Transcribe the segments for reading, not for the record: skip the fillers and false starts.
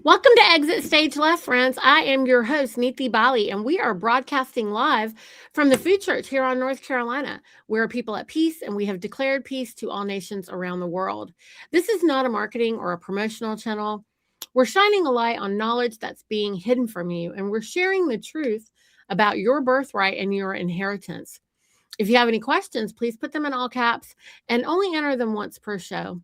Welcome to Exit Stage Left, friends. I am your host, Niti Bali, and we are broadcasting live from the Food Church here on North Carolina. We're people at peace, and we have declared peace to all nations around the world. This is not a marketing or a promotional channel. We're shining a light on knowledge that's being hidden from you, and we're sharing the truth about your birthright and your inheritance. If you have any questions, please put them in all caps and only enter them once per show.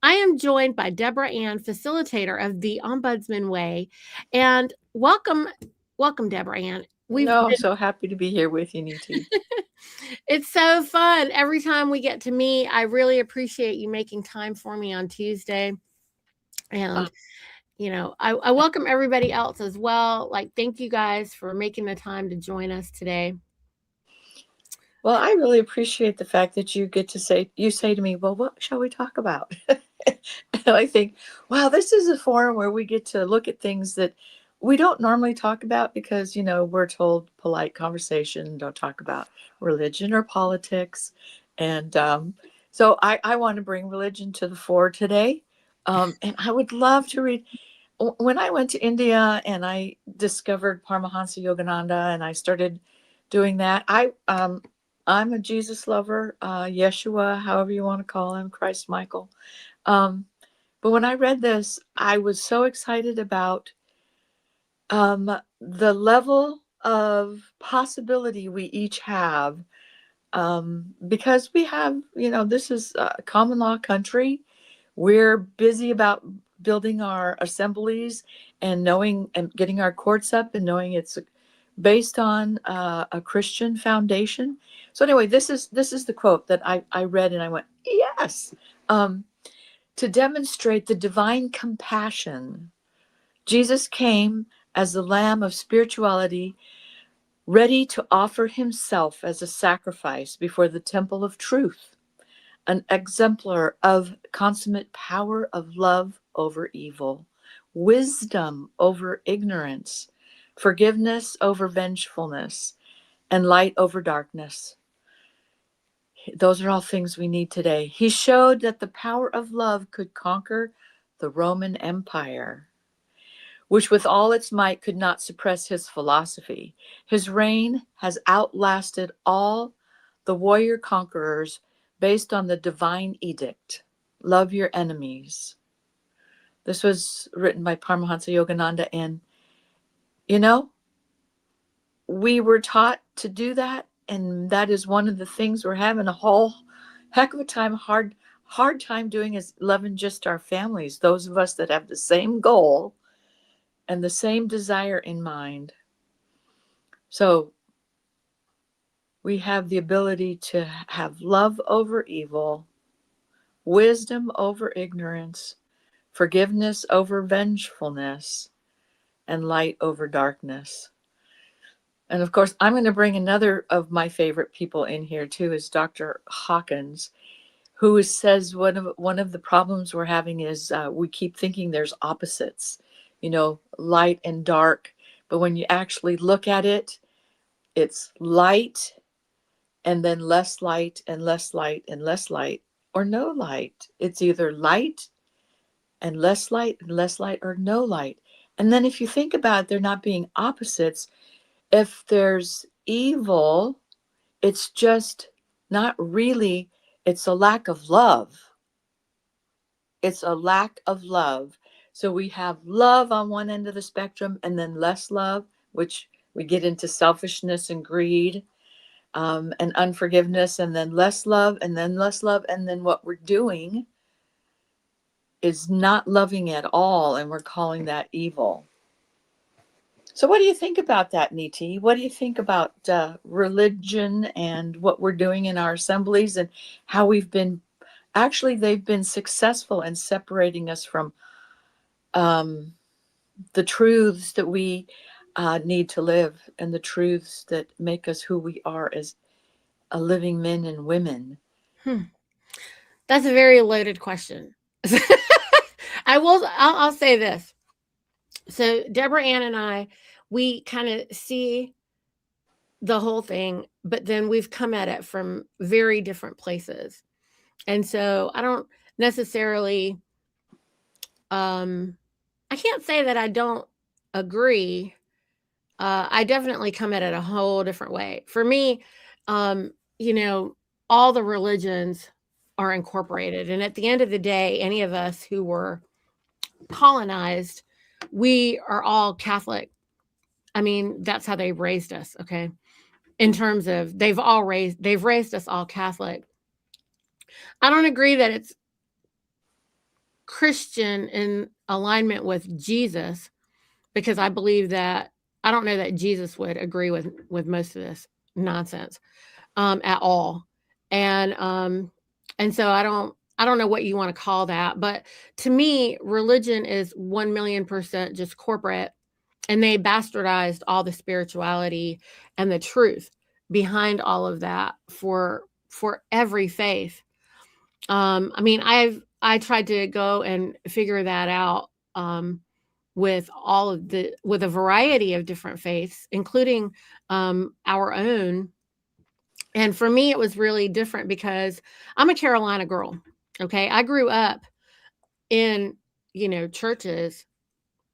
I am joined by Debra-Ann, facilitator of the Ombudsman Way. And welcome, Debra-Ann. We've No, I'm been so happy to be here with you, Niti. It's so fun. Every time we get to meet, I really appreciate you making time for me on Tuesday. Uh, And I welcome everybody else as well. Like, thank you guys for making the time to join us today. well, I really appreciate the fact that you say to me, "Well, what shall we talk about?" And I think, wow, this is a forum where we get to look at things that we don't normally talk about because we're told polite conversation, don't talk about religion or politics, and so I want to bring religion to the fore today, and I would love to read. When I went to India and I discovered Paramahansa Yogananda and I started doing that, I'm a Jesus lover, Yeshua, however you want to call him, Christ Michael. Um, but when I read this, I was so excited about the level of possibility we each have, because we have, this is a common law country. We're busy about building our assemblies and knowing and getting our courts up and knowing it's based on a Christian foundation. So anyway, this is the quote that I read and I went, yes. Um, to demonstrate the divine compassion, Jesus came as the Lamb of spirituality, ready to offer himself as a sacrifice before the temple of truth, an exemplar of consummate power of love over evil, wisdom over ignorance, forgiveness over vengefulness, and light over darkness. Those are all things we need today. He showed that the power of love could conquer the Roman Empire, which with all its might could not suppress his philosophy. His reign has outlasted all the warrior conquerors based on the divine edict: love your enemies. This was written by Paramahansa Yogananda, and you know, we were taught to do that, and that is one of the things we're having a whole heck of a hard time doing, is loving just our families, those of us that have the same goal and the same desire in mind. So we have the ability to have love over evil, wisdom over ignorance, forgiveness over vengefulness, and light over darkness. And of course, I'm going to bring another of my favorite people in here too, is Dr. Hawkins, who says one of the problems we're having is we keep thinking there's opposites, light and dark. But when you actually look at it, it's light and then less light and less light and less light, or no light. It's either light and less light, or no light. And then if you think about it, they're not being opposites. If there's evil, it's just not really, it's a lack of love. It's a lack of love. So we have love on one end of the spectrum and then less love, which we get into selfishness and greed, and unforgiveness, and then less love, and then less love. And then what we're doing is not loving at all, and we're calling that evil. So, what do you think about that, Niti? What do you think about religion and what we're doing in our assemblies, and how we've been actually, they've been successful in separating us from um, the truths that we need to live, and the truths that make us who we are as a living men and women? Hmm. That's a very loaded question. I'll say this. So Deborah-Ann and I, we kind of see the whole thing, but then we've come at it from very different places. And so I don't necessarily, um, I I can't say that I don't agree. I definitely come at it a whole different way. For me, you know, all the religions are incorporated. And at the end of the day, any of us who were colonized, we are all Catholic. I mean, that's how they raised us, okay? In terms of they've raised us all Catholic. I don't agree that it's Christian in alignment with Jesus, because I believe that I don't know that Jesus would agree with most of this nonsense at all. And so I don't know what you want to call that, but to me, religion is 1,000,000% just corporate, and they bastardized all the spirituality and the truth behind all of that for every faith. I mean, I tried to go and figure that out with with a variety of different faiths, including our own. And for me, it was really different because I'm a Carolina girl. Okay, I grew up in churches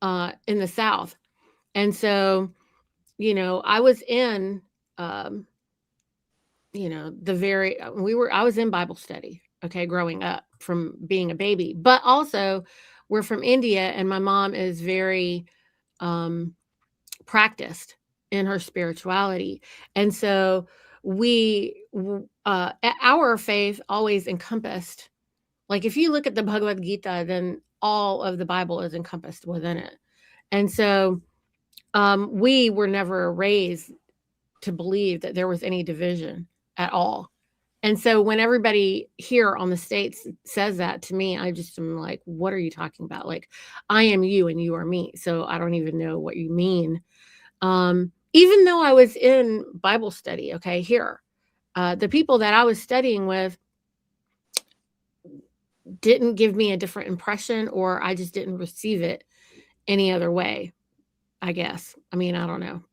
in the South, and so I was in I was in Bible study, okay, growing up from being a baby. But also, we're from India, and my mom is very practiced in her spirituality. And so our faith always encompassed, like, if you look at the Bhagavad Gita, then all of the Bible is encompassed within it. And so we were never raised to believe that there was any division at all. And so when everybody here on the States says that to me, I just am like, what are you talking about? Like, I am you and you are me. So I don't even know what you mean. Even though I was in Bible study, okay, here, the people that I was studying with didn't give me a different impression, or I just didn't receive it any other way, I guess. I mean, I don't know.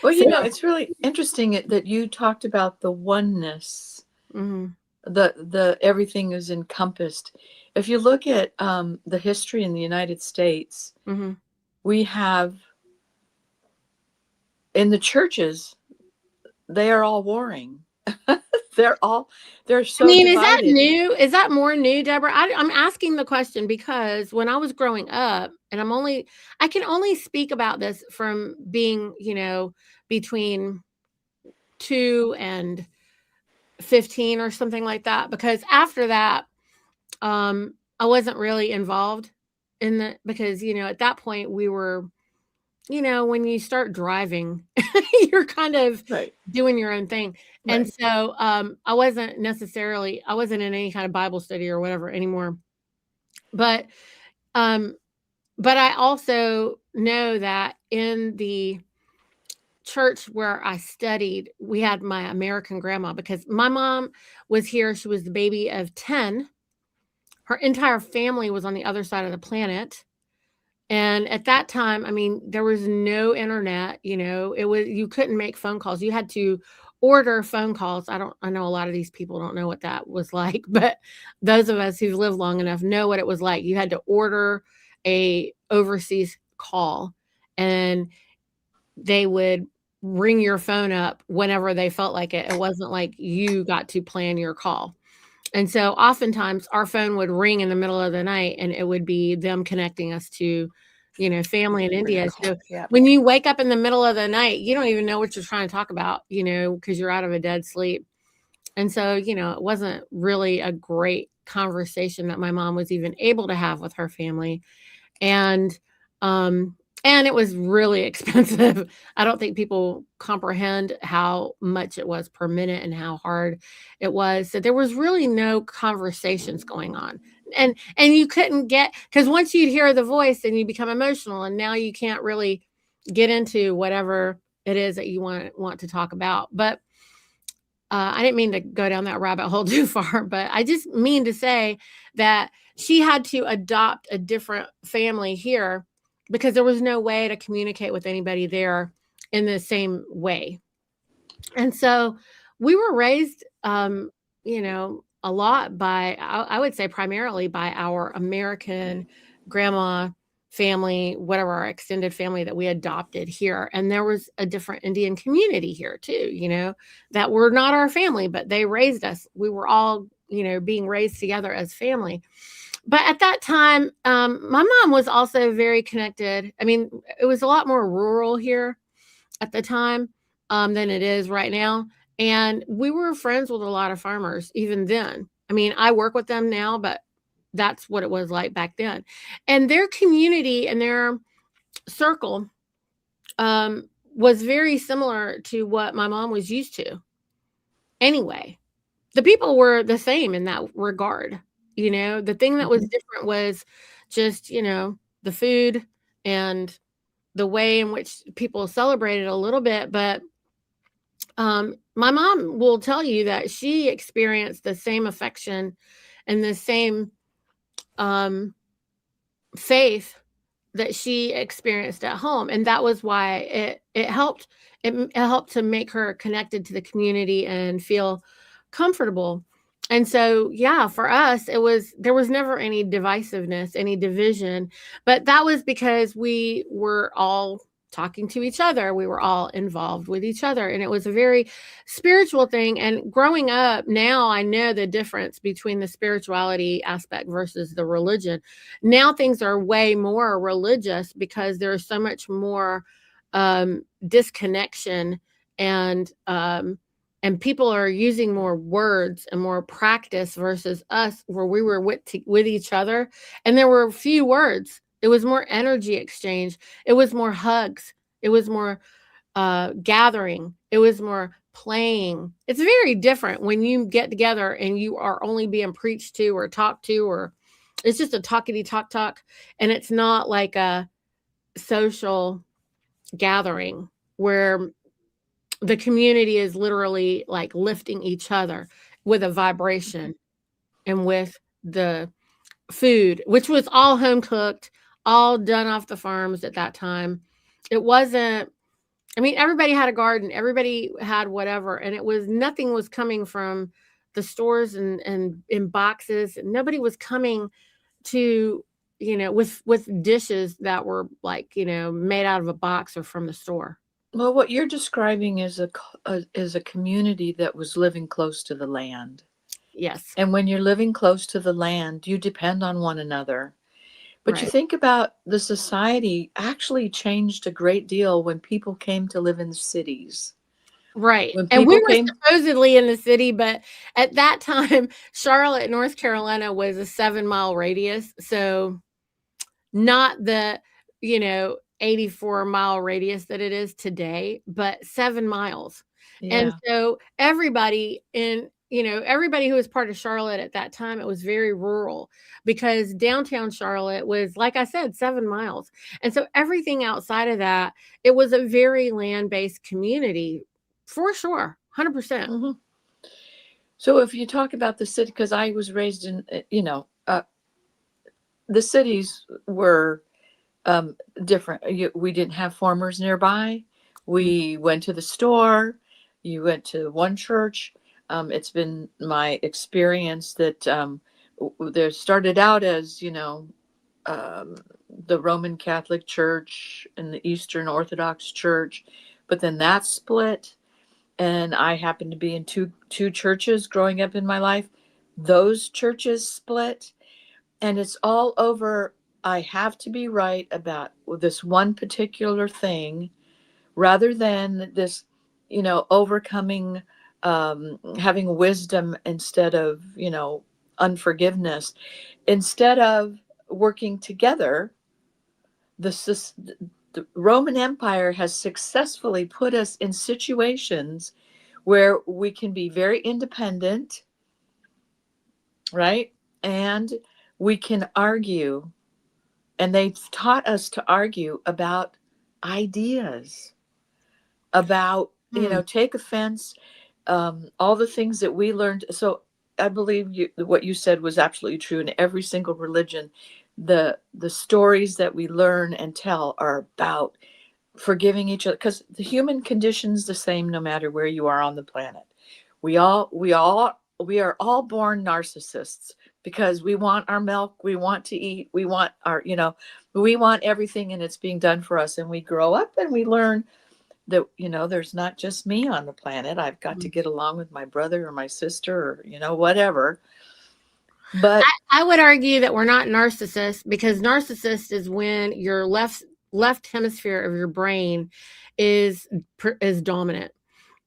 Well, So, it's really interesting that you talked about the oneness, mhm, the everything is encompassed. If you look at the history in the United States, mhm. we have in the churches, they are all warring. they're I so mean, is that divided. new? Is that more new, Deborah? I'm asking the question because when I was growing up, and I can only speak about this from being, between 2 and 15 or something like that, because after that, I wasn't really involved in because, at that point we were, when you start driving, you're kind of Right, doing your own thing. And right. so I wasn't in any kind of Bible study or whatever anymore. But um, but I also know that in the church where I studied, we had my American grandma, because my mom was here. She was the baby of 10. Her entire family was on the other side of the planet. And at that time, I mean, there was no internet, you couldn't make phone calls. You had to order phone calls. I know a lot of these people don't know what that was like, but those of us who've lived long enough know what it was like. You had to order a overseas call, and they would ring your phone up whenever they felt like it. It wasn't like you got to plan your call. And so oftentimes our phone would ring in the middle of the night, and it would be them connecting us to, family in India. So Yeah. when you wake up in the middle of the night, you don't even know what you're trying to talk about, because you're out of a dead sleep. And so, it wasn't really a great conversation that my mom was even able to have with her family. And um and it was really expensive. I don't think people comprehend how much it was per minute and how hard it was. So there was really no conversations going on. And you couldn't get, because once you'd hear the voice, then you become emotional, and now you can't really get into whatever it is that you want to talk about. But I didn't mean to go down that rabbit hole too far, but I just mean to say that she had to adopt a different family here because there was no way to communicate with anybody there in the same way. And so we were raised, a lot by, I would say primarily by our American grandma family, whatever, our extended family that we adopted here. And there was a different Indian community here too, that were not our family, but they raised us. We were all, being raised together as family. But at that time, my mom was also very connected. I mean, it was a lot more rural here at the time than it is right now. And we were friends with a lot of farmers even then. I mean, I work with them now, but that's what it was like back then. And their community and their circle was very similar to what my mom was used to. Anyway, the people were the same in that regard. The thing that was different was just, the food and the way in which people celebrated a little bit. But my mom will tell you that she experienced the same affection and the same faith that she experienced at home, and that was why it helped to make her connected to the community and feel comfortable. And so, yeah, for us, there was never any divisiveness, any division, but that was because we were all talking to each other. We were all involved with each other, and it was a very spiritual thing. And growing up now, I know the difference between the spirituality aspect versus the religion. Now things are way more religious because there's so much more disconnection, and people are using more words and more practice versus us, where we were with each other and there were few words. It was more energy exchange. It was more hugs. It was more gathering. It was more playing. It's very different when you get together and you are only being preached to or talked to, or it's just a talkity talk, and it's not like a social gathering where the community is literally like lifting each other with a vibration and with the food, which was all home cooked, all done off the farms at that time. It wasn't, I mean, everybody had a garden, everybody had whatever, and nothing was coming from the stores and in boxes. Nobody was coming to, with dishes that were like, made out of a box or from the store. Well, what you're describing is a community that was living close to the land. Yes. And when you're living close to the land, you depend on one another. But you Right. think about the society actually changed a great deal when people came to live in the cities. Right. When And we people were came, supposedly in the city, but at that time, Charlotte, North Carolina was a 7-mile radius. So not the, 84-mile radius that it is today, but 7 miles. And yeah. so everybody who was part of Charlotte at that time, it was very rural because downtown Charlotte was, like I said, 7 miles. And so everything outside of that, it was a very land-based community for sure, 100%. Mm-hmm. So if you talk about the city, because I was raised in, the cities were different. We didn't have farmers nearby. We went to the store. You went to one church. It's been my experience that there started out as, the Roman Catholic Church and the Eastern Orthodox Church, but then that split. And I happened to be in two churches growing up in my life. Those churches split, and it's all over. I have to be right about this one particular thing rather than this, overcoming, having wisdom instead of, unforgiveness. Instead of working together, the Roman Empire has successfully put us in situations where we can be very independent, right? And we can argue. And they've taught us to argue about ideas, about, take offense, all the things that we learned. So I believe what you said was absolutely true in every single religion. The stories that we learn and tell are about forgiving each other, because the human condition's the same no matter where you are on the planet. We are all born narcissists. because we want our milk, we want to eat, we want our, we want everything, and it's being done for us. And we grow up and we learn that, there's not just me on the planet. I've got to get along with my brother or my sister or, whatever. But I would argue that we're not narcissists, because narcissist is when your left hemisphere of your brain is dominant.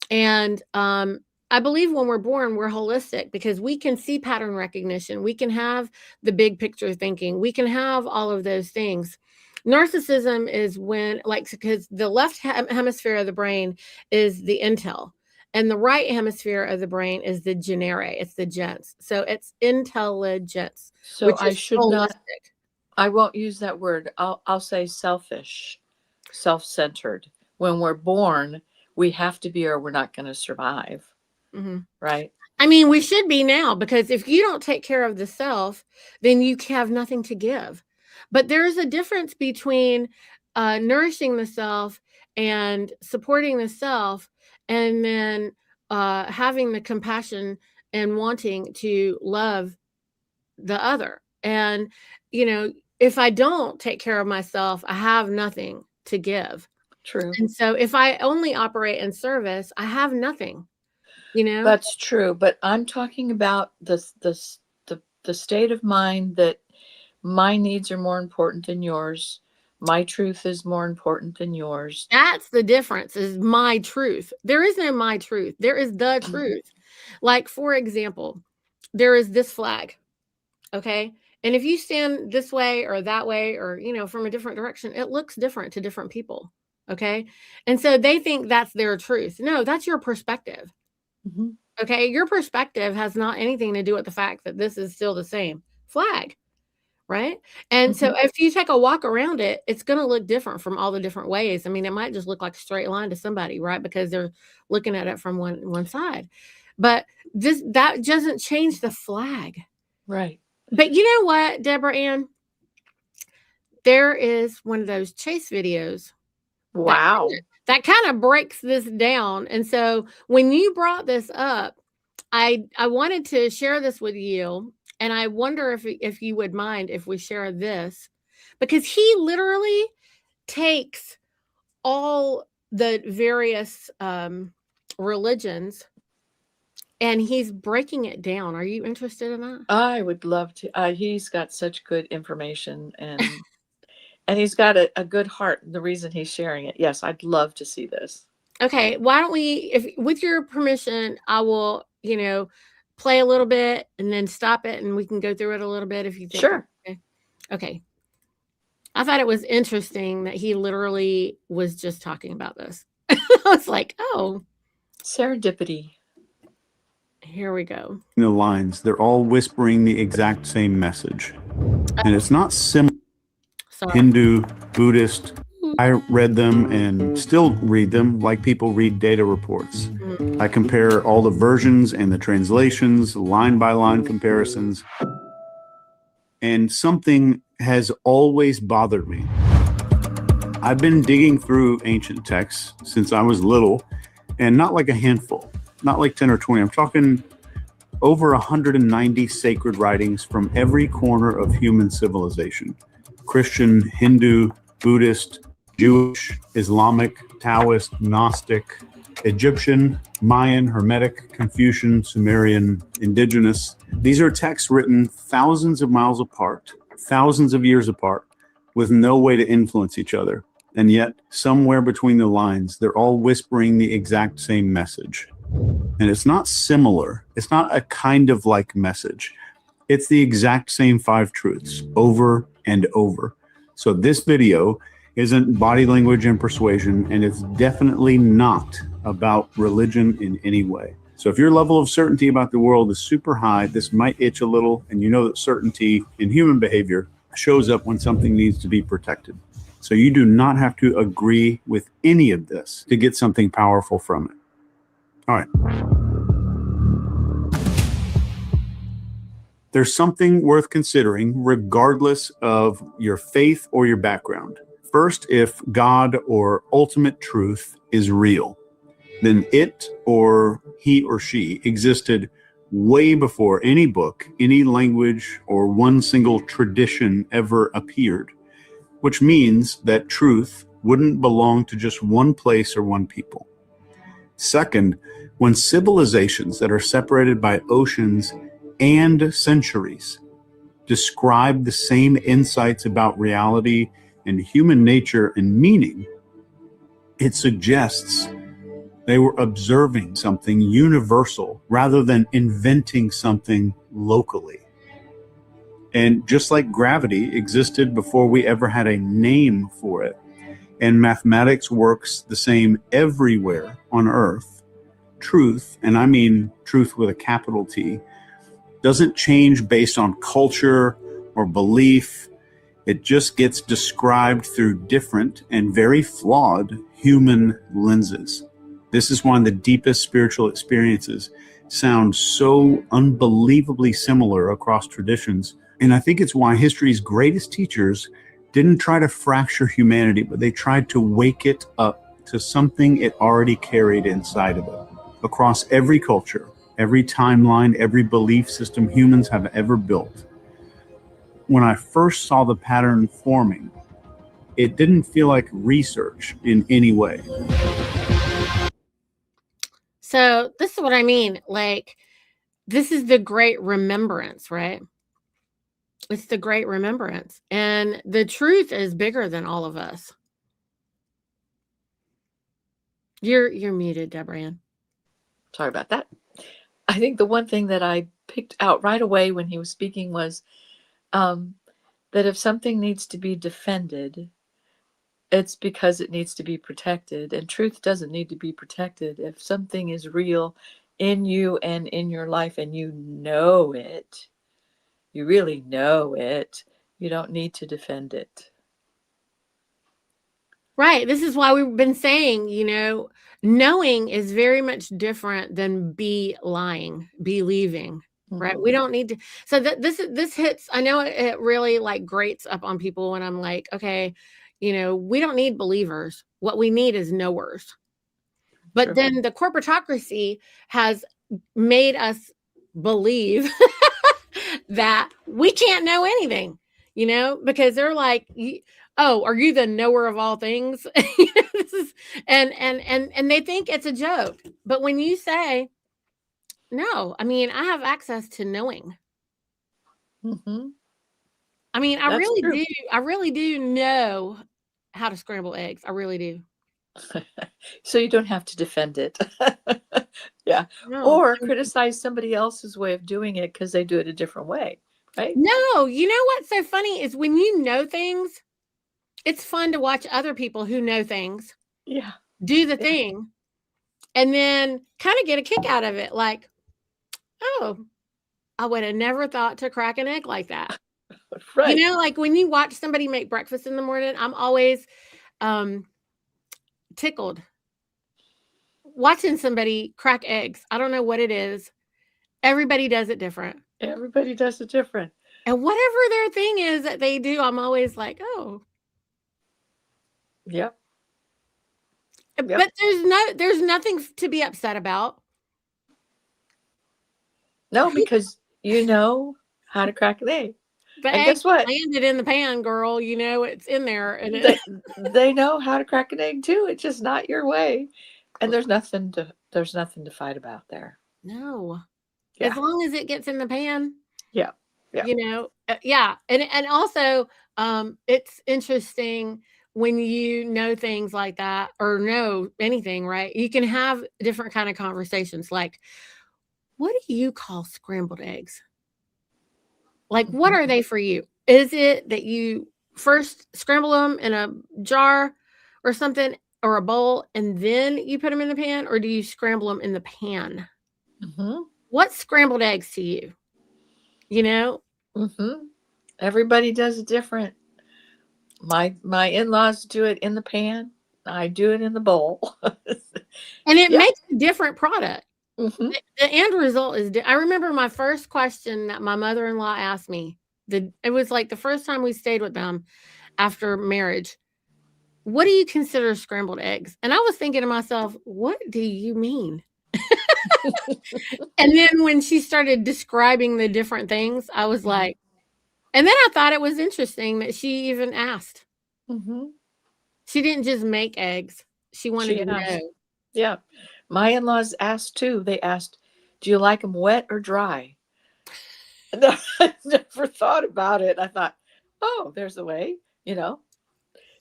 And I believe when we're born, we're holistic, because we can see pattern recognition. We can have the big picture thinking. We can have all of those things. Narcissism is when, because the left hemisphere of the brain is the intel, and the right hemisphere of the brain is the genere. It's the gens. So it's intelligence. So which I is should holistic. not, I won't use that word. I'll say selfish, self-centered. When we're born, we have to be, or we're not going to survive. Mm-hmm. Right. I mean, we should be now, because if you don't take care of the self, then you have nothing to give. But there's a difference between nourishing the self and supporting the self, and then having the compassion and wanting to love the other. And, if I don't take care of myself, I have nothing to give. True. And so if I only operate in service, I have nothing. That's true. But I'm talking about the state of mind that my needs are more important than yours. My truth is more important than yours. That's the difference, is my truth. There is no my truth. There is the truth. Like, for example, there is this flag. Okay. And if you stand this way or that way, or, from a different direction, it looks different to different people. Okay. And so they think that's their truth. No, that's your perspective. Mm-hmm. Okay. Your perspective has not anything to do with the fact that this is still the same flag. Right. And so if you take a walk around it, it's going to look different from all the different ways. I mean, it might just look like a straight line to somebody, right? Because they're looking at it from one side. But that doesn't change the flag. Right. But you know what, Debra-Ann? There is one of those chase videos. Wow. That kind of breaks this down. And so when you brought this up, I wanted to share this with you. And I wonder if you would mind if we share this, because he literally takes all the various religions and he's breaking it down. Are you interested in that? I would love to. He's got such good information, and he's got a good heart. The reason he's sharing it. Yes, I'd love to see this. Okay. Why don't we, if with your permission, I will, play a little bit and then stop it, and we can go through it a little bit if you think. Sure. Okay. I thought it was interesting that he literally was just talking about this. I was like, oh. Serendipity. Here we go. The lines, they're all whispering the exact same message. And it's not similar. Hindu, Buddhist. I read them and still read them like people read data reports. I compare all the versions and the translations, line by line comparisons. And something has always bothered me. I've been digging through ancient texts since I was little, and not like a handful, not like 10 or 20. I'm talking over 190 sacred writings from every corner of human civilization. Christian, Hindu, Buddhist, Jewish, Islamic, Taoist, Gnostic, Egyptian, Mayan, Hermetic, Confucian, Sumerian, Indigenous. These are texts written thousands of miles apart, thousands of years apart, with no way to influence each other. And yet, somewhere between the lines, they're all whispering the exact same message. And it's not similar. It's not a kind of like message. It's the exact same 5 truths over and over. So this video isn't body language and persuasion, and it's definitely not about religion in any way. So if your level of certainty about the world is super high, this might itch a little, and you know that certainty in human behavior shows up when something needs to be protected. So you do not have to agree with any of this to get something powerful from it. All right. There's something worth considering regardless of your faith or your background. First, if God or ultimate truth is real, then it or he or she existed way before any book, any language, or one single tradition ever appeared, which means that truth wouldn't belong to just one place or one people. Second, when civilizations that are separated by oceans and centuries describe the same insights about reality and human nature and meaning, it suggests they were observing something universal rather than inventing something locally. And just like gravity existed before we ever had a name for it, and mathematics works the same everywhere on Earth, truth, and I mean truth with a capital T, doesn't change based on culture or belief. It just gets described through different and very flawed human lenses. This is one of the deepest spiritual experiences sound so unbelievably similar across traditions. And I think it's why history's greatest teachers didn't try to fracture humanity, but they tried to wake it up to something it already carried inside of it. Across every culture, every timeline, every belief system humans have ever built. When I first saw the pattern forming, it didn't feel like research in any way. So this is what I mean. Like, this is the great remembrance, right? It's the great remembrance. And the truth is bigger than all of us. You're muted, Debra-Ann. Sorry about that. I think the one thing that I picked out right away when he was speaking was that if something needs to be defended, it's because it needs to be protected. And truth doesn't need to be protected. If something is real in you and in your life and you know it, you really know it, you don't need to defend it. Right. This is why we've been saying, knowing is very much different than believing, right? We don't need to. So this hits, I know it really like grates up on people when I'm like, okay, we don't need believers. What we need is knowers. But Sure. Then the corporatocracy has made us believe that we can't know anything, because they're like, oh, are you the knower of all things? This is, and they think it's a joke. But when you say, no, I mean, I have access to knowing. Mm-hmm. I mean, I That's really true. do. I really do know how to scramble eggs. I really do. So you don't have to defend it. Yeah. No. Or criticize somebody else's way of doing it because they do it a different way, right? No, you know what's so funny is when you know things, it's fun to watch other people who know things do the thing and then kind of get a kick out of it. Like, oh, I would have never thought to crack an egg like that. Right. Like when you watch somebody make breakfast in the morning, I'm always tickled watching somebody crack eggs. I don't know what it is. Everybody does it different. Everybody does it different. And whatever their thing is that they do, I'm always like, oh. Yep. But there's nothing to be upset about. No, because you know how to crack an egg. The and guess what? Landed in the pan, girl. It's in there, and they know how to crack an egg too. It's just not your way, and there's nothing to fight about there. No, as long as it gets in the pan. Yeah. And also, it's interesting when you know things like that or know anything, right? You can have different kind of conversations. Like, what do you call scrambled eggs? Like, what are they for you? Is it that you first scramble them in a jar or something or a bowl and then you put them in the pan, or do you scramble them in the pan? Mm-hmm. What's scrambled eggs to you? Mm-hmm. Everybody does it different. My in-laws do it in the pan. I do it in the bowl. And it makes a different product. Mm-hmm. The end result is, I remember my first question that my mother-in-law asked me. It was like the first time we stayed with them after marriage. What do you consider scrambled eggs? And I was thinking to myself, what do you mean? And then when she started describing the different things, I was like, and then I thought it was interesting that she even asked. She didn't just make eggs. She wanted to know. Yeah. My in-laws asked too. They asked, do you like them wet or dry? And I never thought about it. I thought, oh, there's a way, Yeah.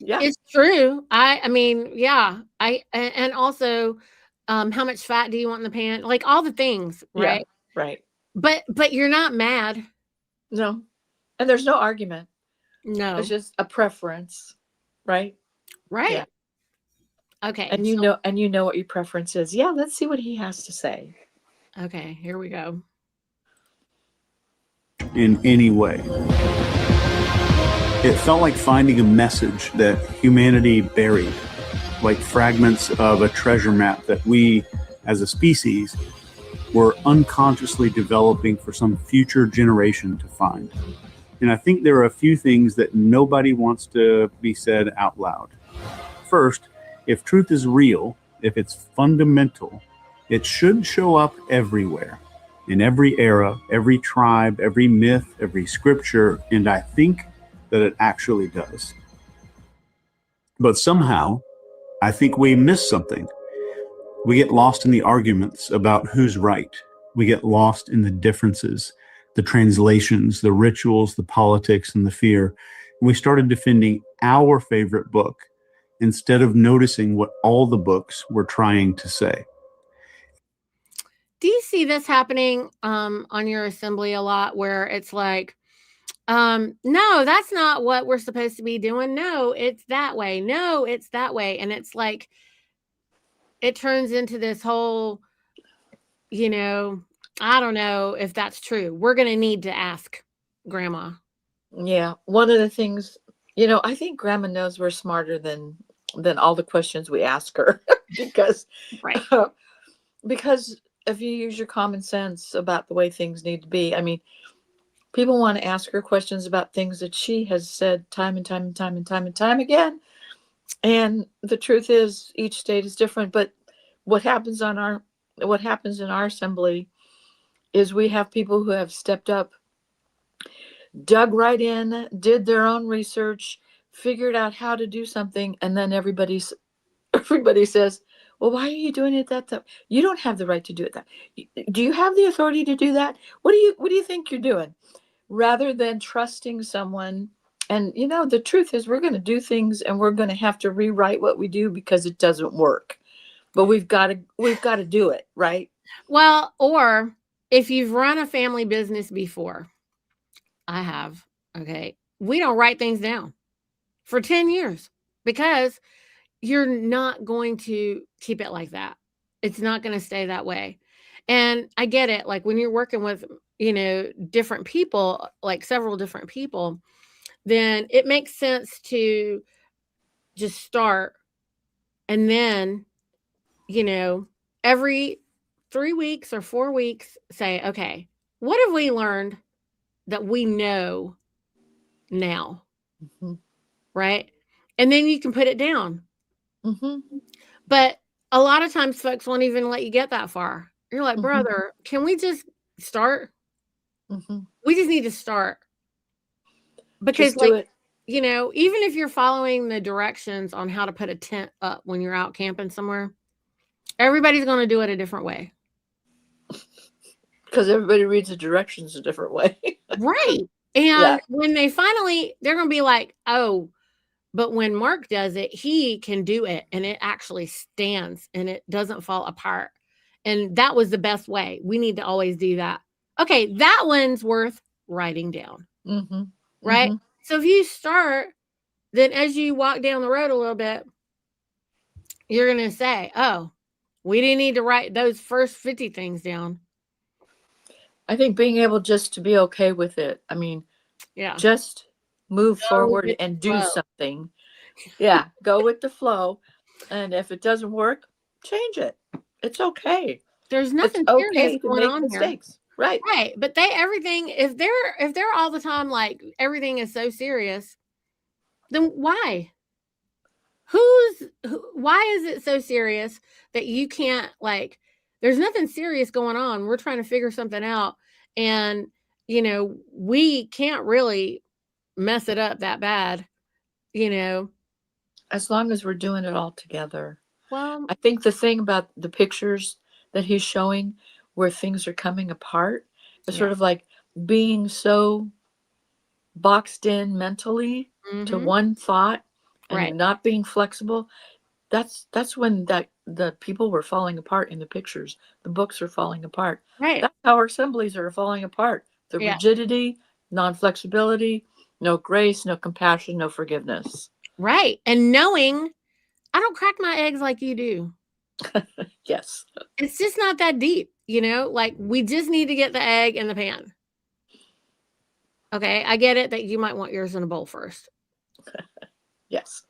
It's true. I mean, yeah. And also, how much fat do you want in the pan? Like all the things, right? Yeah, right. But you're not mad. No. And there's no argument. No. It's just a preference, right? Right. Yeah. Okay. And you know what your preference is. Yeah, let's see what he has to say. Okay, here we go. In any way. It felt like finding a message that humanity buried, like fragments of a treasure map that we, as a species, were unconsciously developing for some future generation to find. And I think there are a few things that nobody wants to be said out loud. First, if truth is real, if it's fundamental, it should show up everywhere, in every era, every tribe, every myth, every scripture, and I think that it actually does. But somehow, I think we miss something. We get lost in the arguments about who's right. We get lost in the differences, the translations, the rituals, the politics, and the fear. And we started defending our favorite book instead of noticing what all the books were trying to say. Do you see this happening on your assembly a lot, where it's like, no, that's not what we're supposed to be doing. No, it's that way. No, it's that way. And it's like, it turns into this whole, I don't know if that's true. We're going to need to ask Grandma. Yeah. One of the things, I think Grandma knows we're smarter than all the questions we ask her because, right. Because if you use your common sense about the way things need to be, I mean, people want to ask her questions about things that she has said time and time and time and time and time again. And the truth is, each state is different. But what happens in our assembly is we have people who have stepped up, dug right in, did their own research, figured out how to do something, and then everybody says, well, why are you doing it that? You don't have the right to do it that. Do you have the authority to do that? What do you think you're doing? Rather than trusting someone. And the truth is, we're going to do things and we're going to have to rewrite what we do because it doesn't work. But we've got to do it, right? Well, or if you've run a family business before, I have, okay, we don't write things down for 10 years because you're not going to keep it like that. It's not going to stay that way. And I get it. Like when you're working with, different people, like several different people, then it makes sense to just start. And then, every 3 weeks or 4 weeks, say, okay, what have we learned that we know now? Right. And then you can put it down. But a lot of times folks won't even let you get that far. You're like, brother, can we just start? We just need to start. Because even if you're following the directions on how to put a tent up when you're out camping somewhere, everybody's going to do it a different way. Because everybody reads the directions a different way. Right. And when they're going to be like, oh, but when Mark does it, he can do it and it actually stands and it doesn't fall apart. And that was the best way. We need to always do that. Okay, that one's worth writing down. Right? So if you start, then as you walk down the road a little bit, you're going to say, oh, we didn't need to write those first 50 things down. I think being able just to be okay with it. I mean, just move forward and do something. Yeah, go with the flow. And if it doesn't work, change it. It's okay. There's nothing serious going on mistakes. Here. Right. But if they're all the time like everything is so serious, then why? Why is it so serious that you can't there's nothing serious going on. We're trying to figure something out. And, we can't really mess it up that bad, As long as we're doing it all together. Well, I think the thing about the pictures that he's showing where things are coming apart is sort of like being so boxed in mentally to one thought and not being flexible. That's when the people were falling apart in the pictures. The books are falling apart. Right. That's how our assemblies are falling apart. The rigidity, non-flexibility, no grace, no compassion, no forgiveness. Right. And knowing I don't crack my eggs like you do. Yes. It's just not that deep, like we just need to get the egg in the pan. Okay. I get it that you might want yours in a bowl first. Yes.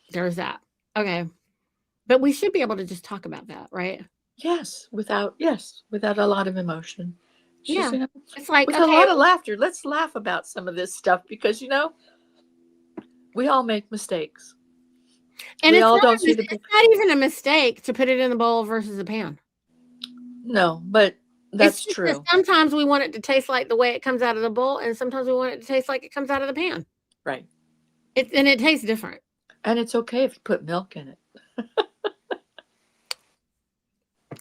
There's that. Okay. But we should be able to just talk about that, right? Yes. Without a lot of emotion. It's it's like, with a lot of laughter. Let's laugh about some of this stuff because, we all make mistakes. And we it's, all not don't see it's not even a mistake to put it in the bowl versus a pan. No, but that's true. That sometimes we want it to taste like the way it comes out of the bowl, and sometimes we want it to taste like it comes out of the pan. Right. And it tastes different. And it's okay if you put milk in it.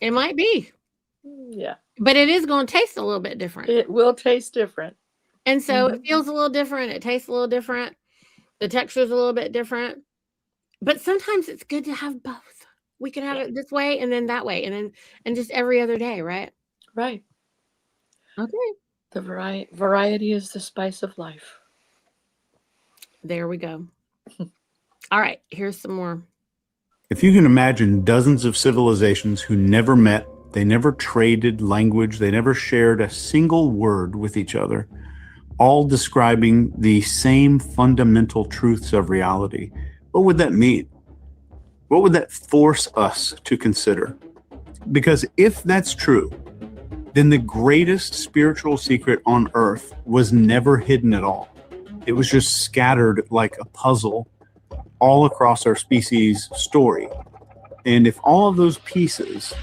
It might be. Yeah. But it is going to taste a little bit different. It will taste different. And so it feels a little different. It tastes a little different. The texture is a little bit different. But sometimes it's good to have both. We can have it this way and then that way and just every other day, right? Right. Okay. The variety is the spice of life. There we go. All right, here's some more. If you can imagine dozens of civilizations who never met, they never traded language, they never shared a single word with each other, all describing the same fundamental truths of reality, what would that mean? What would that force us to consider? Because if that's true, then the greatest spiritual secret on earth was never hidden at all. It was just scattered like a puzzle all across our species' story. And if all of those pieces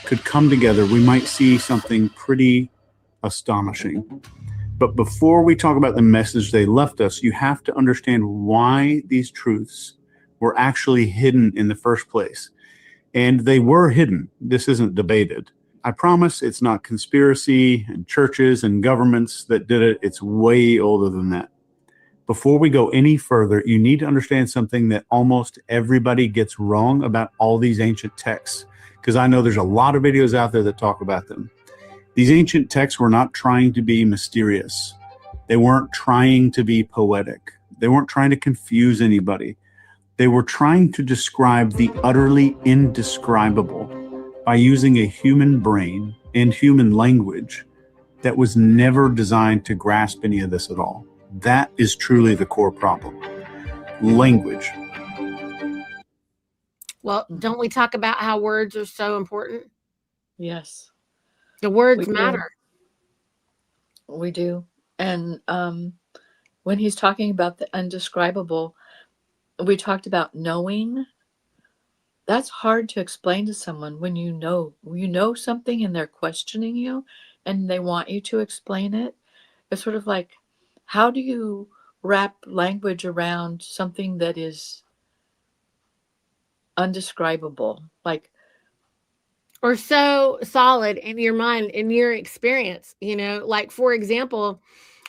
could come together, we might see something pretty astonishing. But before we talk about the message they left us, you have to understand why these truths were actually hidden in the first place. And they were hidden. This isn't debated. I promise it's not conspiracy and churches and governments that did it. It's way older than that. Before we go any further, you need to understand something that almost everybody gets wrong about all these ancient texts, because I know there's a lot of videos out there that talk about them. These ancient texts were not trying to be mysterious. They weren't trying to be poetic. They weren't trying to confuse anybody. They were trying to describe the utterly indescribable by using a human brain and human language that was never designed to grasp any of this at all. That is truly the core problem. Language. Well, don't we talk about how words are so important? Yes. The words matter. We do. And when he's talking about the undescribable, we talked about knowing. That's hard to explain to someone when you know something and they're questioning you and they want you to explain it. It's sort of like, how do you wrap language around something that is undescribable? Or so solid in your mind, in your experience, like, for example,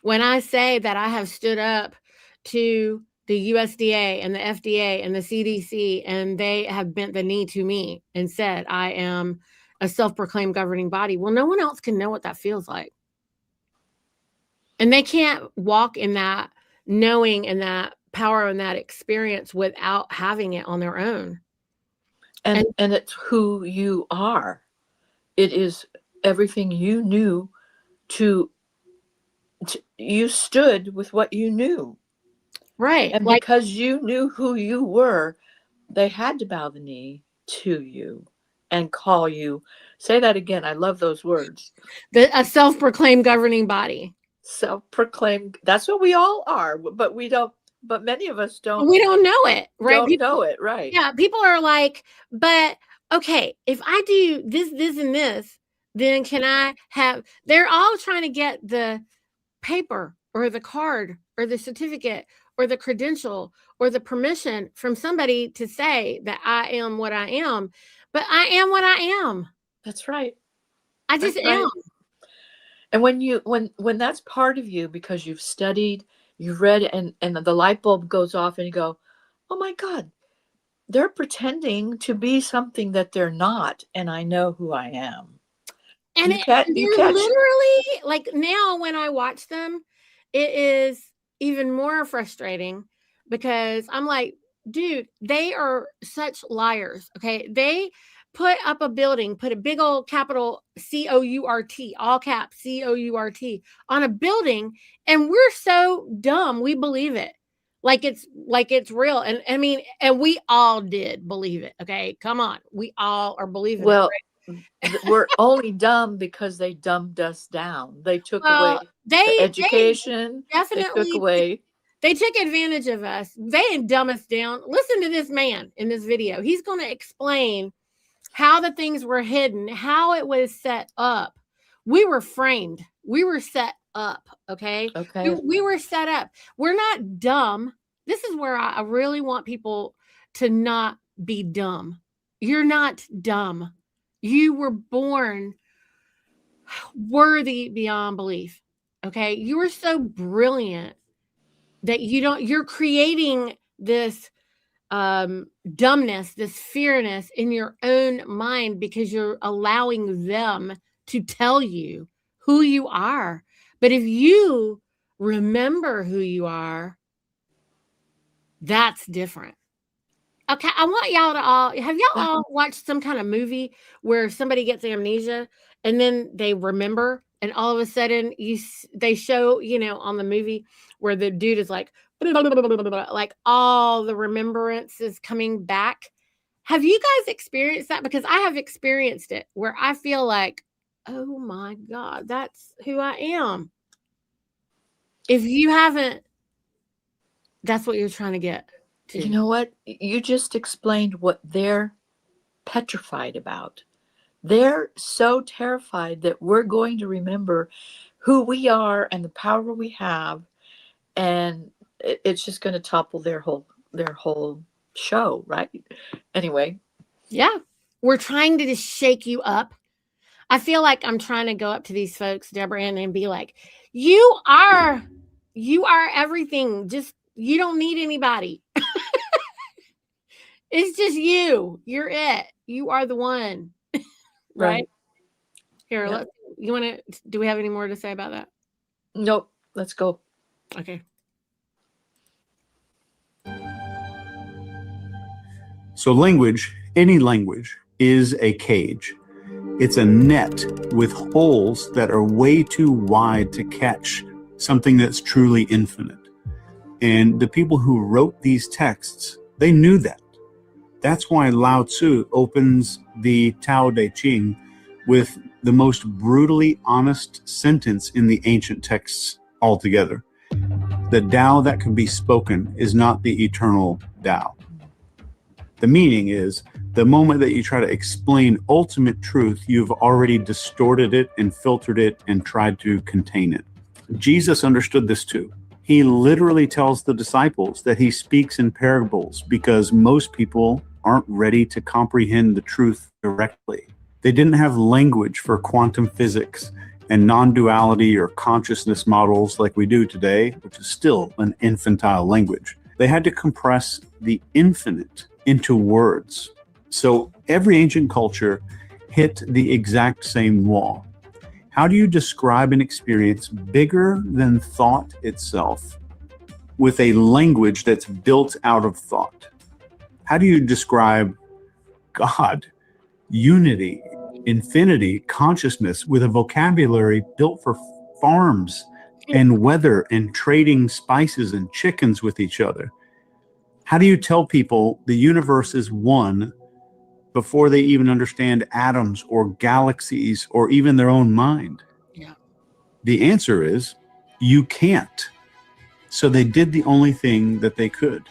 when I say that I have stood up to the USDA and the FDA and the CDC, and they have bent the knee to me and said, I am a self-proclaimed governing body. Well, no one else can know what that feels like. And they can't walk in that knowing and that power and that experience without having it on their own. And it's who you are. It is everything you knew you stood with what you knew. Right. And because you knew who you were, they had to bow the knee to you and call you. Say that again. I love those words. A self-proclaimed governing body. Self-proclaimed. That's what we all are, but we don't. But many of us don't. We don't know it, right? Don't know it, right? Yeah, people are like, but okay, if I do this, and this, then can I have, they're all trying to get the paper or the card or the certificate or the credential or the permission from somebody to say that I am what I am. But I am what I am. That's right. I just am. And when that's part of you, because you've studied, you've read, and the light bulb goes off and you go, oh my God, they're pretending to be something that they're not, and I know who I am. And they're literally, like, now when I watch them, it is even more frustrating because I'm like, dude, they are such liars. Okay. They put up a building, put a big old capital COURT, all caps COURT on a building, and we're so dumb we believe it. Like it's real. And I mean, and we all did believe it. Okay. Come on. We all are believing it. Right? We're only dumb because they dumbed us down. They took away the education. They took advantage of us. They didn't dumb us down. Listen to this man in this video. He's going to explain how the things were hidden, how it was set up. We were framed. We were set up. Okay. We were set up. We're not dumb. This is where I really want people to not be dumb. You're not dumb. You were born worthy beyond belief. Okay. You are so brilliant that you're creating this dumbness, this fearness in your own mind because you're allowing them to tell you who you are. But if you remember who you are, that's different. Okay, I want y'all to have y'all all watched some kind of movie where somebody gets amnesia and then they remember, and all of a sudden they show, on the movie where the dude is like, blah, blah, blah, blah, blah, blah, like all the remembrance is coming back. Have you guys experienced that? Because I have experienced it where I feel like, oh my God, that's who I am. If you haven't, that's what you're trying to get to. You know what? You just explained what they're petrified about. They're so terrified that we're going to remember who we are and the power we have, and it's just going to topple their whole show, right? Anyway. Yeah. We're trying to just shake you up. I feel like I'm trying to go up to these folks, Debra-Ann, and be like, you are everything. Just, you don't need anybody. It's just you. You're it. You are the one. Right? Here, yep. Do we have any more to say about that? Nope. Let's go. Okay. So language, any language, is a cage. It's a net with holes that are way too wide to catch something that's truly infinite. And the people who wrote these texts, they knew that. That's why Lao Tzu opens the Tao Te Ching with the most brutally honest sentence in the ancient texts altogether. The Tao that can be spoken is not the eternal Tao. The meaning is, the moment that you try to explain ultimate truth, you've already distorted it and filtered it and tried to contain it. Jesus understood this too. He literally tells the disciples that he speaks in parables because most people aren't ready to comprehend the truth directly. They didn't have language for quantum physics and non-duality or consciousness models like we do today, which is still an infantile language. They had to compress the infinite into words. So every ancient culture hit the exact same wall. How do you describe an experience bigger than thought itself with a language that's built out of thought? How do you describe God, unity, infinity, consciousness with a vocabulary built for farms and weather and trading spices and chickens with each other? How do you tell people the universe is one before they even understand atoms or galaxies or even their own mind? Yeah. The answer is you can't. So they did the only thing that they could.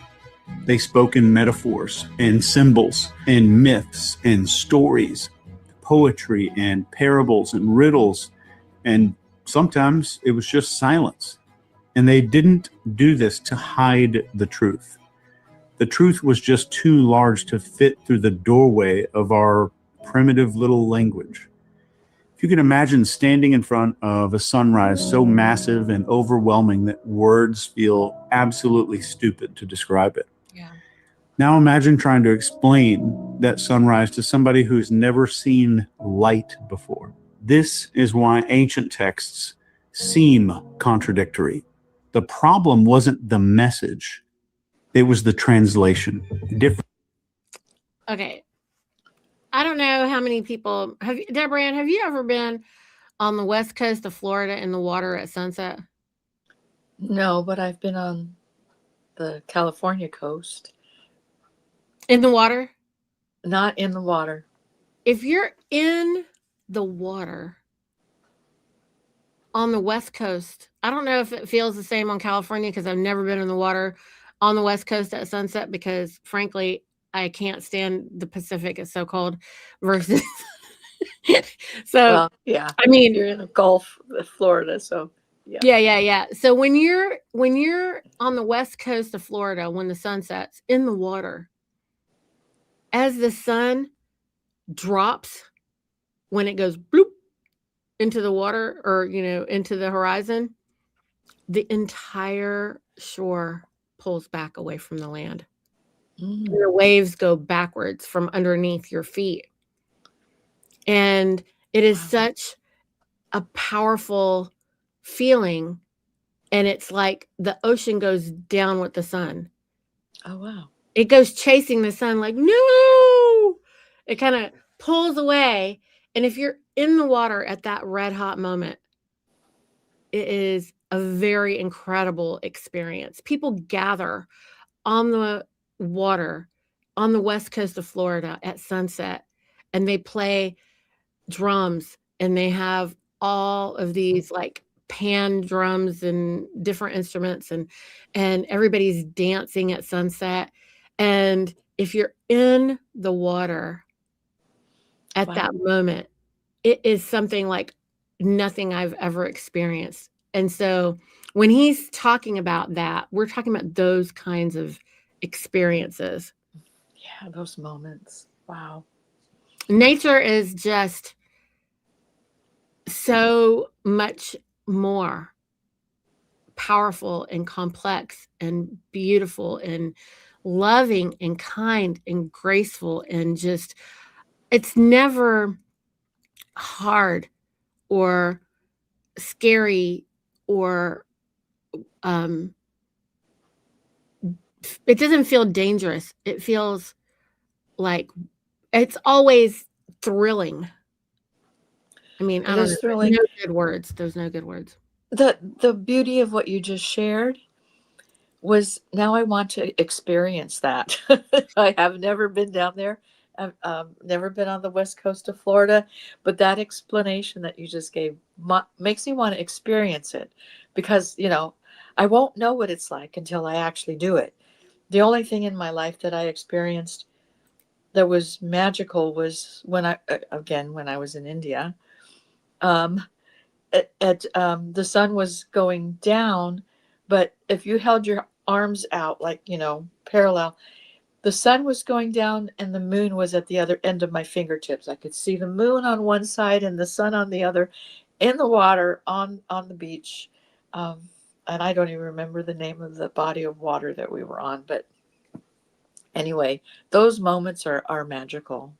They spoke in metaphors and symbols and myths and stories, poetry and parables and riddles, and sometimes it was just silence. And they didn't do this to hide the truth. The truth was just too large to fit through the doorway of our primitive little language. If you can imagine standing in front of a sunrise so massive and overwhelming that words feel absolutely stupid to describe it. Yeah. Now imagine trying to explain that sunrise to somebody who's never seen light before. This is why ancient texts seem contradictory. The problem wasn't the message. It was the translation. Different. Okay. I don't know how many people Debra-Ann, have you ever been on the west coast of Florida in the water at sunset? No, but I've been on the California coast. In the water? Not in the water. If you're in the water on the west coast, I don't know if it feels the same on California because I've never been in the water on the west coast at sunset because, frankly, I can't stand the Pacific. It's so cold versus. So, well, yeah. I mean, you're in the Gulf of Florida, so yeah. So when you're on the west coast of Florida, when the sun sets in the water, as the sun drops, when it goes bloop into the water or, into the horizon, the entire shore pulls back away from the land. The waves go backwards from underneath your feet. And it is such a powerful feeling. And it's like the ocean goes down with the sun. Oh, wow. It goes chasing the sun like, no! It kind of pulls away. And if you're in the water at that red hot moment, it is a very incredible experience. People gather on the water on the west coast of Florida at sunset, and they play drums, and they have all of these like pan drums and different instruments, and everybody's dancing at sunset. And if you're in the water at that moment, it is something like nothing I've ever experienced. And so when he's talking about that, we're talking about those kinds of experiences. Yeah, those moments. Wow. Nature is just so much more powerful and complex and beautiful and loving and kind and graceful, and just, it's never hard or scary or it doesn't feel dangerous. It feels like it's always thrilling. I mean, I don't know. Thrilling. No good words. There's no good words. The beauty of what you just shared was, now I want to experience that. I have never been down there. I've never been on the west coast of Florida, but that explanation that you just gave makes me want to experience it, because, I won't know what it's like until I actually do it. The only thing in my life that I experienced that was magical was when I was in India. The sun was going down, but if you held your arms out like, parallel, the sun was going down and the moon was at the other end of my fingertips. I could see the moon on one side and the sun on the other, in the water on the beach. And I don't even remember the name of the body of water that we were on, but anyway, those moments are magical.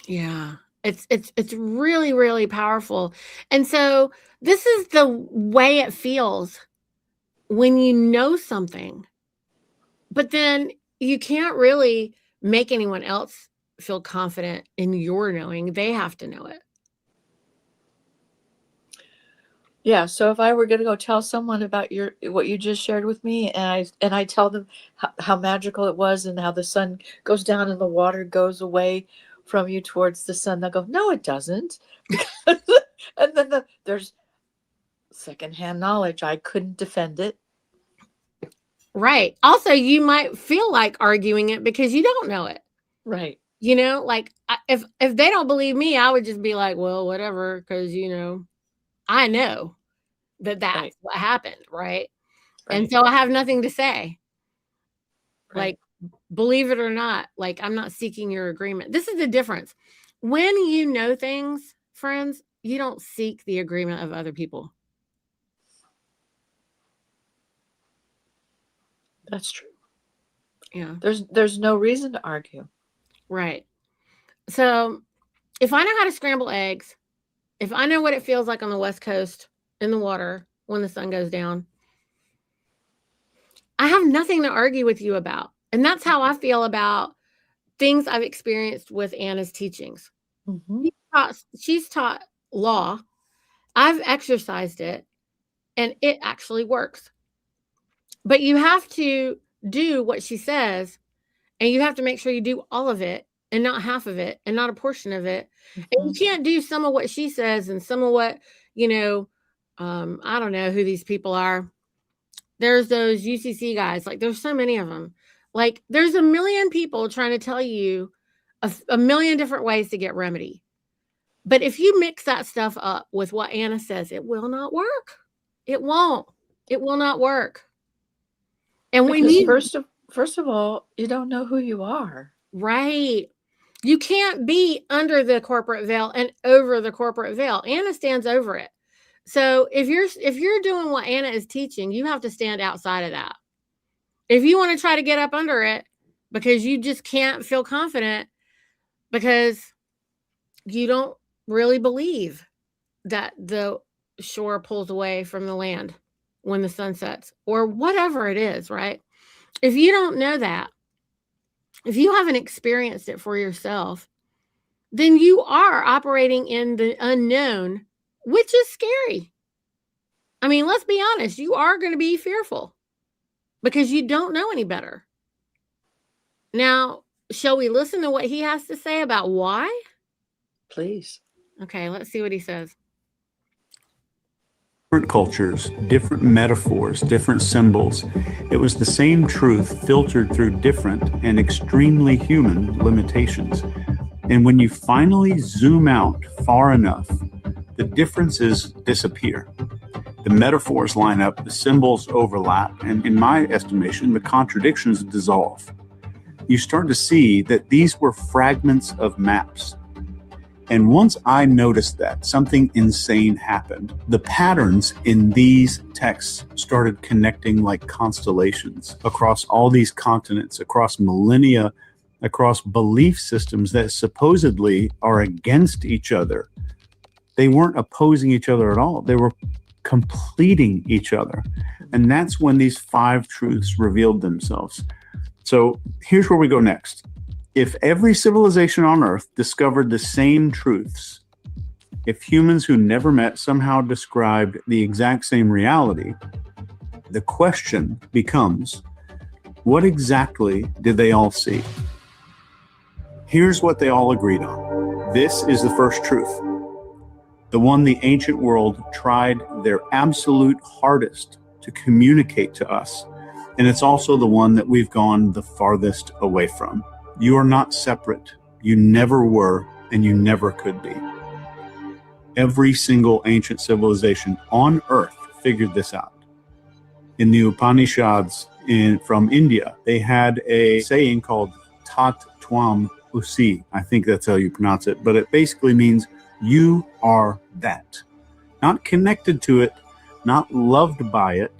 Yeah. It's really, really powerful. And so this is the way it feels when you know something, but then you can't really make anyone else feel confident in your knowing. They have to know it. Yeah. So if I were going to go tell someone about what you just shared with me, and I tell them how magical it was and how the sun goes down and the water goes away from you towards the sun, they'll go, no, it doesn't. And then there's secondhand knowledge. I couldn't defend it. Right. Also, you might feel like arguing it because you don't know it. Right. You know, like if they don't believe me, I would just be like, well, whatever, because, you know, I know that's Right. what happened, right? And Right. so I have nothing to say. Right. Like, believe it or not, like, I'm not seeking your agreement. This is the difference. When you know things, friends, you don't seek the agreement of other people. That's true. Yeah. There's no reason to argue. Right. So if I know how to scramble eggs, if I know what it feels like on the West Coast in the water when the sun goes down, I have nothing to argue with you about. And that's how I feel about things I've experienced with Anna's teachings. Mm-hmm. She's taught law. I've exercised it, and it actually works. But you have to do what she says, and you have to make sure you do all of it and not half of it and not a portion of it. Mm-hmm. And you can't do some of what she says and some of what, you know, I don't know who these people are. There's those UCC guys. Like, there's so many of them. Like, there's a million people trying to tell you a million different ways to get remedy. But if you mix that stuff up with what Anna says, it will not work. It won't. It will not work. And Because we need, first of all, you don't know who you are. right. You can't be under the corporate veil and over the corporate veil. Anna stands over it. So if you're doing what Anna is teaching, you have to stand outside of that. If you want to try to get up under it because you just can't feel confident because you don't really believe that the shore pulls away from the land when the sun sets or whatever it is, right? If you don't know that, if you haven't experienced it for yourself, then you are operating in the unknown, which is scary. I mean, let's be honest, you are going to be fearful because you don't know any better. Now, shall we listen to what he has to say about why? Please. Okay, let's see what he says. Different cultures, different metaphors, different symbols. It was the same truth filtered through different and extremely human limitations. And when you finally zoom out far enough, the differences disappear. The metaphors line up, the symbols overlap, and in my estimation, the contradictions dissolve. You start to see that these were fragments of maps. And once I noticed that, something insane happened. The patterns in these texts started connecting like constellations across all these continents, across millennia, across belief systems that supposedly are against each other. They weren't opposing each other at all. They were completing each other. And that's when these 5 truths revealed themselves. So here's where we go next. If every civilization on Earth discovered the same truths, if humans who never met somehow described the exact same reality, the question becomes, what exactly did they all see? Here's what they all agreed on. This is the first truth. The one the ancient world tried their absolute hardest to communicate to us. And it's also the one that we've gone the farthest away from. You are not separate. You never were, and you never could be. Every single ancient civilization on Earth figured this out. In the Upanishads from India, they had a saying called Tat Twam Usi. I think that's how you pronounce it, but it basically means you are that. Not connected to it, not loved by it.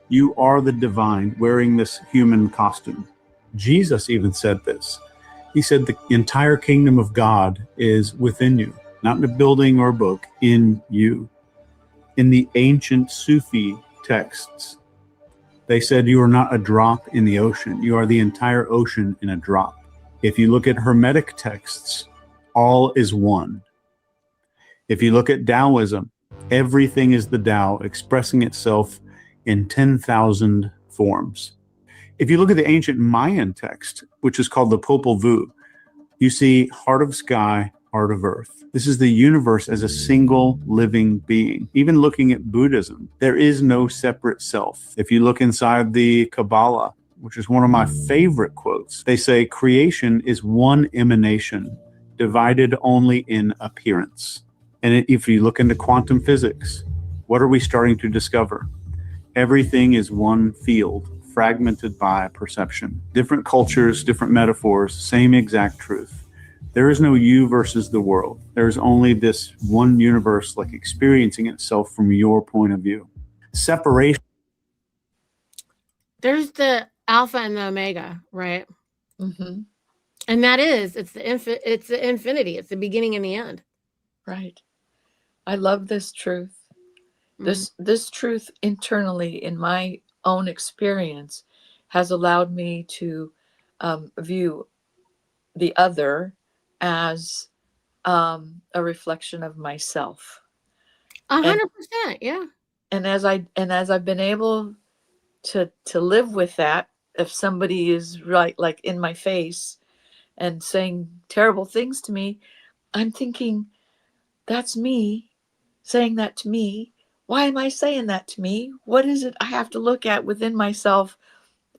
You are the divine wearing this human costume. Jesus even said this. He said the entire kingdom of God is within you, not in a building or a book, in you. In the ancient Sufi texts, they said you are not a drop in the ocean. You are the entire ocean in a drop. If you look at Hermetic texts, all is one. If you look at Taoism, everything is the Tao expressing itself in 10,000 forms. If you look at the ancient Mayan text, which is called the Popol Vuh, you see heart of sky, heart of earth. This is the universe as a single living being. Even looking at Buddhism, there is no separate self. If you look inside the Kabbalah, which is one of my favorite quotes, they say creation is one emanation divided only in appearance. And if you look into quantum physics, what are we starting to discover? Everything is one field, fragmented by perception. Different cultures, different metaphors, same exact truth. There is no you versus the world. There's only this one universe, like experiencing itself from your point of view. Separation. There's the alpha and the omega, right? Mm-hmm. And that is, it's the infinity. It's the beginning and the end. Right. I love this truth. This truth internally in my own experience has allowed me to view the other as a reflection of myself. 100%, yeah. And as I've been able to live with that, if somebody is like in my face and saying terrible things to me, I'm thinking, that's me saying that to me. Why am I saying that to me? What is it I have to look at within myself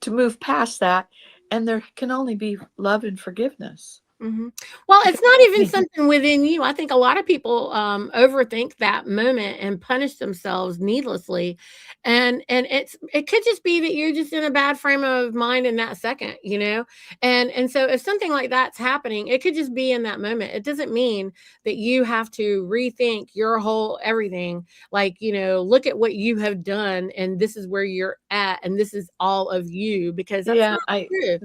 to move past that? And there can only be love and forgiveness. Mm-hmm. Well, it's not even something within you. I think a lot of people overthink that moment and punish themselves needlessly. And it could just be that you're just in a bad frame of mind in that second, you know? And so if something like that's happening, it could just be in that moment. It doesn't mean that you have to rethink your whole everything. Like, you know, look at what you have done and this is where you're at and this is all of you, because that's not true.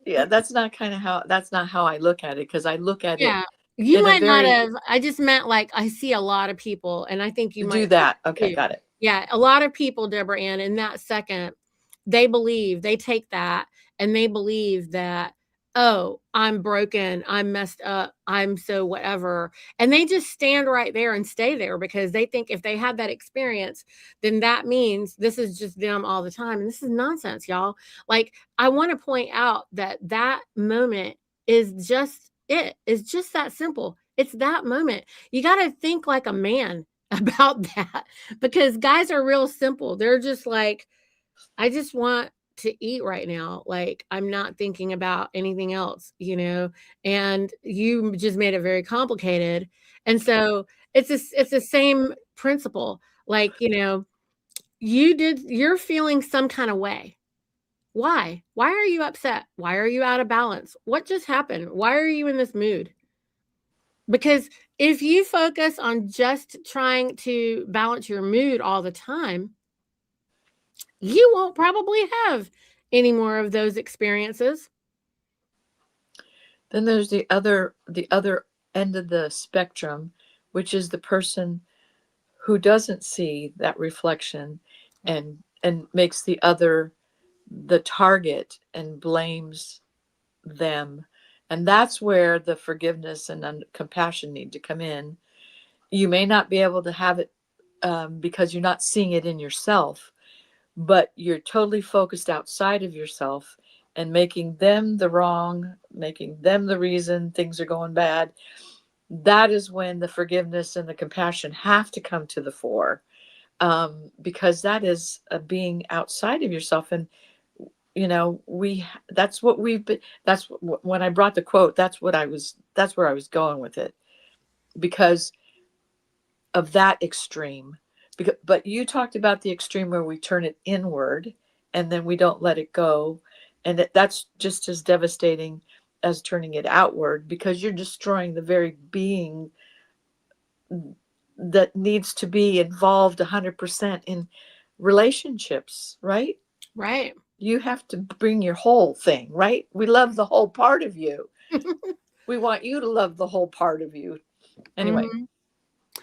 That's not how I look at it, because I look at it. You might not have. I just meant like I see a lot of people, and I think you might do that. Okay, got it. Yeah, a lot of people, Debra-Ann, in that second, they take that and they believe that, oh, I'm broken, I'm messed up, I'm so whatever. And they just stand right there and stay there because they think if they had that experience, then that means this is just them all the time. And this is nonsense, y'all. Like, I want to point out that moment is just it. It's just that simple. It's that moment. You got to think like a man about that, because guys are real simple. They're just like, I just want to eat right now. Like, I'm not thinking about anything else, you know, and you just made it very complicated. And so it's the same principle. Like, you know, you're feeling some kind of way. Why are you upset? Why are you out of balance? What just happened? Why are you in this mood? Because if you focus on just trying to balance your mood all the time, you won't probably have any more of those experiences. Then there's the other end of the spectrum, which is the person who doesn't see that reflection and makes the other the target and blames them. And that's where the forgiveness and compassion need to come in. You may not be able to have it because you're not seeing it in yourself, but you're totally focused outside of yourself and making them the wrong, making them the reason things are going bad. That is when the forgiveness and the compassion have to come to the fore, because that is a being outside of yourself. And you know, that's what we've been. That's when I brought the quote. That's where I was going with it, because of that extreme. But you talked about the extreme where we turn it inward and then we don't let it go, and that's just as devastating as turning it outward, because you're destroying the very being that needs to be involved 100% in relationships, right? Right. You have to bring your whole thing, right? We love the whole part of you. We want you to love the whole part of you. Anyway. Mm-hmm.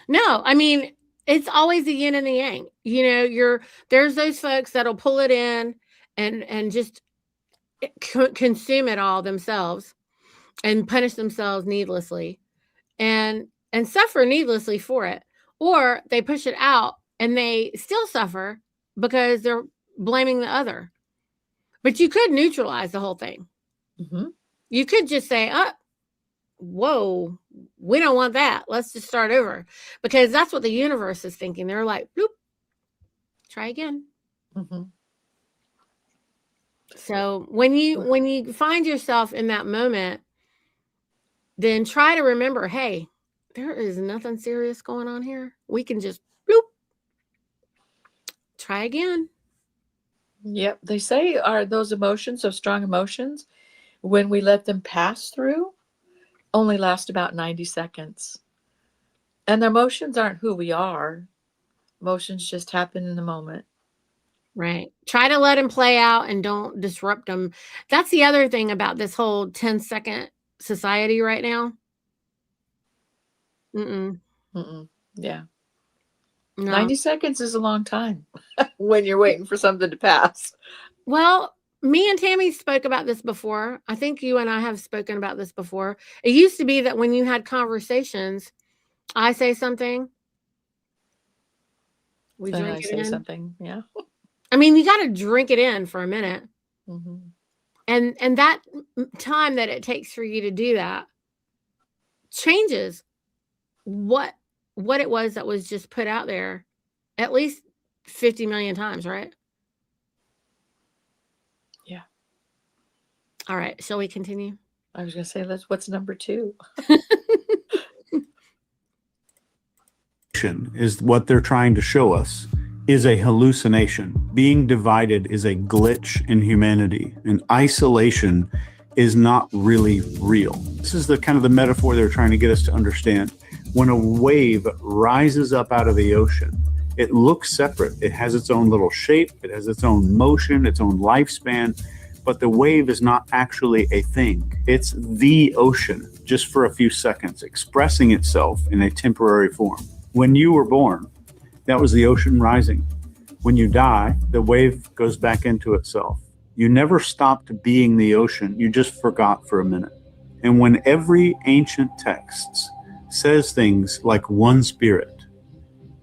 No, I mean, it's always the yin and the yang. You know, there's those folks that'll pull it in and just consume it all themselves and punish themselves needlessly and suffer needlessly for it. Or they push it out and they still suffer because they're blaming the other. But you could neutralize the whole thing. Mm-hmm. You could just say, oh, whoa, we don't want that. Let's just start over. Because that's what the universe is thinking. They're like, bloop, try again. Mm-hmm. So when you find yourself in that moment, then try to remember, hey, there is nothing serious going on here. We can just bloop, try again. Yep. They say those emotions, those strong emotions, when we let them pass through, only last about 90 seconds. And the emotions aren't who we are. Emotions just happen in the moment. Right. Try to let them play out and don't disrupt them. That's the other thing about this whole 10-second society right now. Yeah. No. 90 seconds is a long time when you're waiting for something to pass. Well, me and Tammy spoke about this before. I think you and I have spoken about this before. It used to be that when you had conversations, I say something, we Then drink I it say in. something. Yeah. I mean, you got to drink it in for a minute. Mm-hmm. And that time that it takes for you to do that changes what it was that was just put out there at least 50 million times, right? Yeah. All right. Shall we continue? I was going to say, what's number 2? Is what they're trying to show us is a hallucination. Being divided is a glitch in humanity, and isolation is not really real. This is the kind of the metaphor they're trying to get us to understand. When a wave rises up out of the ocean, it looks separate. It has its own little shape. It has its own motion, its own lifespan, but the wave is not actually a thing. It's the ocean, just for a few seconds, expressing itself in a temporary form. When you were born, that was the ocean rising. When you die, the wave goes back into itself. You never stopped being the ocean. You just forgot for a minute. And when every ancient text says things like one spirit,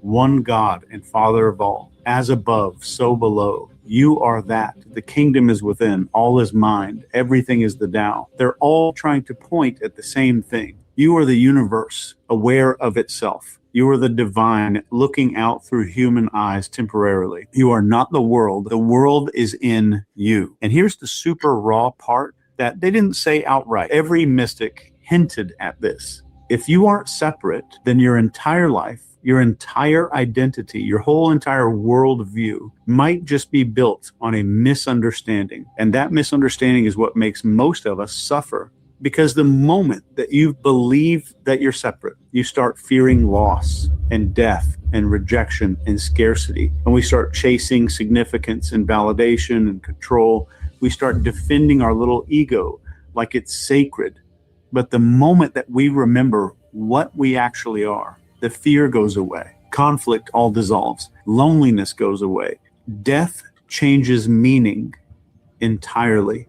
one God and Father of all, as above, so below, you are that. The kingdom is within, all is mind, everything is the Tao. They're all trying to point at the same thing. You are the universe, aware of itself. You are the divine, looking out through human eyes temporarily. You are not the world. The world is in you. And here's the super raw part that they didn't say outright. Every mystic hinted at this. If you aren't separate, then your entire life, your entire identity, your whole entire worldview might just be built on a misunderstanding. And that misunderstanding is what makes most of us suffer. Because the moment that you believe that you're separate, you start fearing loss and death and rejection and scarcity. And we start chasing significance and validation and control. We start defending our little ego like it's sacred. But the moment that we remember what we actually are, the fear goes away. Conflict all dissolves. Loneliness goes away. Death changes meaning entirely.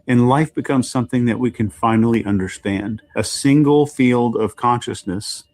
And life becomes something that we can finally understand. A single field of consciousness,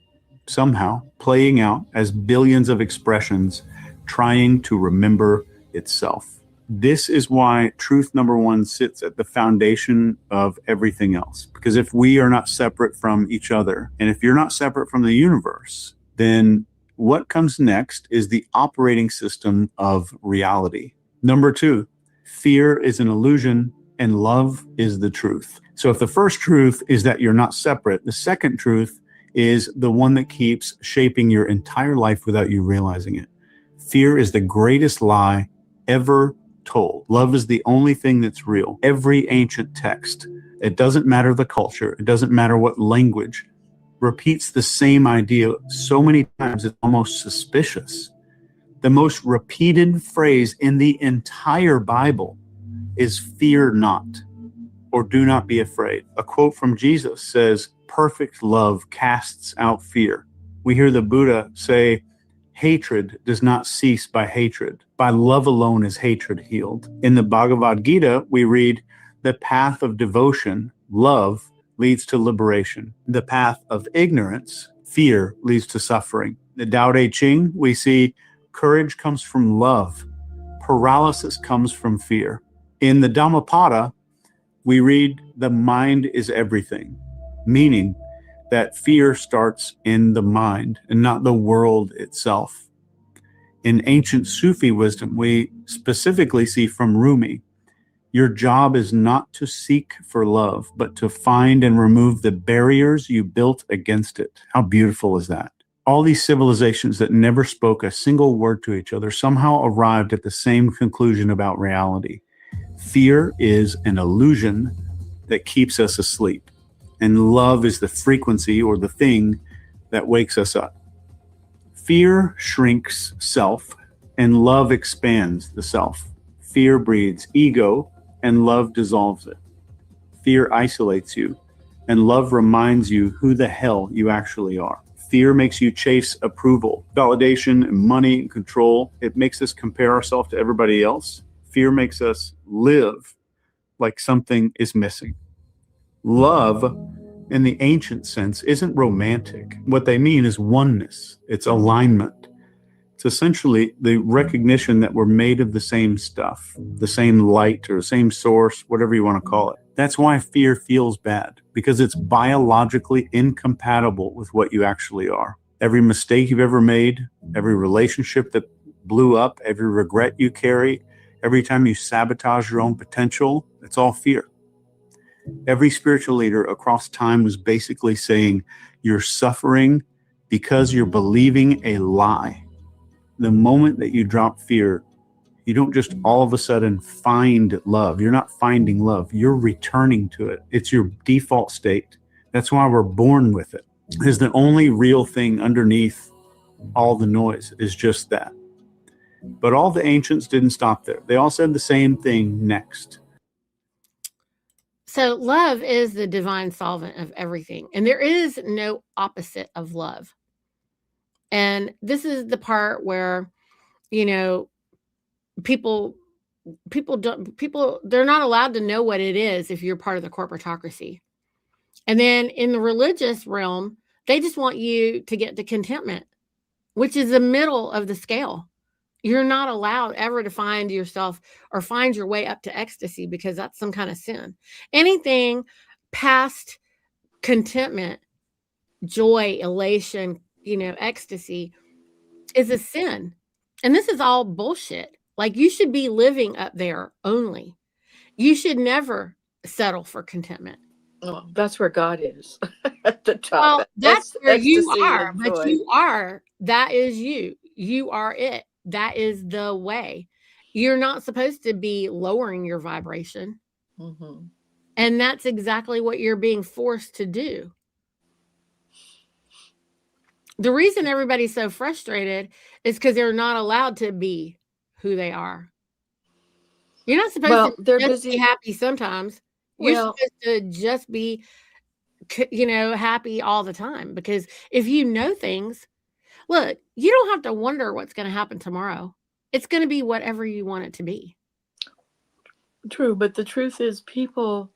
somehow playing out as billions of expressions, trying to remember itself. This is why truth number 1 sits at the foundation of everything else. Because if we are not separate from each other, and if you're not separate from the universe, then what comes next is the operating system of reality. Number 2, fear is an illusion, and love is the truth. So if the first truth is that you're not separate, the second truth is the one that keeps shaping your entire life without you realizing it. Fear is the greatest lie ever told. Love is the only thing that's real. Every ancient text, it doesn't matter the culture, it doesn't matter what language, repeats the same idea so many times it's almost suspicious. The most repeated phrase in the entire Bible is fear not, or do not be afraid. A quote from Jesus says, perfect love casts out fear. We hear the Buddha say, hatred does not cease by hatred. By love alone is hatred healed. In the Bhagavad Gita, we read, the path of devotion, love, leads to liberation. The path of ignorance, fear, leads to suffering. The Tao Te Ching, we see courage comes from love. Paralysis comes from fear. In the Dhammapada, we read, the mind is everything. meaning that fear starts in the mind and not the world itself. In ancient Sufi wisdom, we specifically see from Rumi, your job is not to seek for love, but to find and remove the barriers you built against it. How beautiful is that? All these civilizations that never spoke a single word to each other somehow arrived at the same conclusion about reality. Fear is an illusion that keeps us asleep, and love is the frequency or the thing that wakes us up. Fear shrinks self, and love expands the self. Fear breeds ego, and love dissolves it. Fear isolates you, and love reminds you who the hell you actually are. Fear makes you chase approval, validation, and money and control. It makes us compare ourselves to everybody else. Fear makes us live like something is missing. Love, in the ancient sense, isn't romantic. What they mean is oneness. It's alignment. It's essentially the recognition that we're made of the same stuff, the same light or the same source, whatever you want to call it. That's why fear feels bad, because it's biologically incompatible with what you actually are. Every mistake you've ever made, every relationship that blew up, every regret you carry, every time you sabotage your own potential, it's all fear. Every spiritual leader across time was basically saying, you're suffering because you're believing a lie. The moment that you drop fear, you don't just all of a sudden find love. You're not finding love. You're returning to it. It's your default state. That's why we're born with it. It's the only real thing underneath all the noise is just that. But all the ancients didn't stop there. They all said the same thing next. So love is the divine solvent of everything. And there is no opposite of love. And this is the part where, you know, people, they're not allowed to know what it is if you're part of the corporatocracy. And then in the religious realm, they just want you to get to contentment, which is the middle of the scale. You're not allowed ever to find yourself or find your way up to ecstasy, because that's some kind of sin. Anything past contentment, joy, elation, you know, ecstasy is a sin. And this is all bullshit. Like, you should be living up there only. You should never settle for contentment. Oh, that's where God is at the top. Well, that's where you ecstasy are, and but joy. you are, that is you. You are it. That is the way. You're not supposed to be lowering your vibration. Mm-hmm. And that's exactly what you're being forced to do. The reason everybody's so frustrated is because they're not allowed to be who they are. You're not supposed to just be happy sometimes. You're supposed to just be, you know, happy all the time. Because if you know things, look, you don't have to wonder what's going to happen tomorrow. It's going to be whatever you want it to be. True, but the truth is people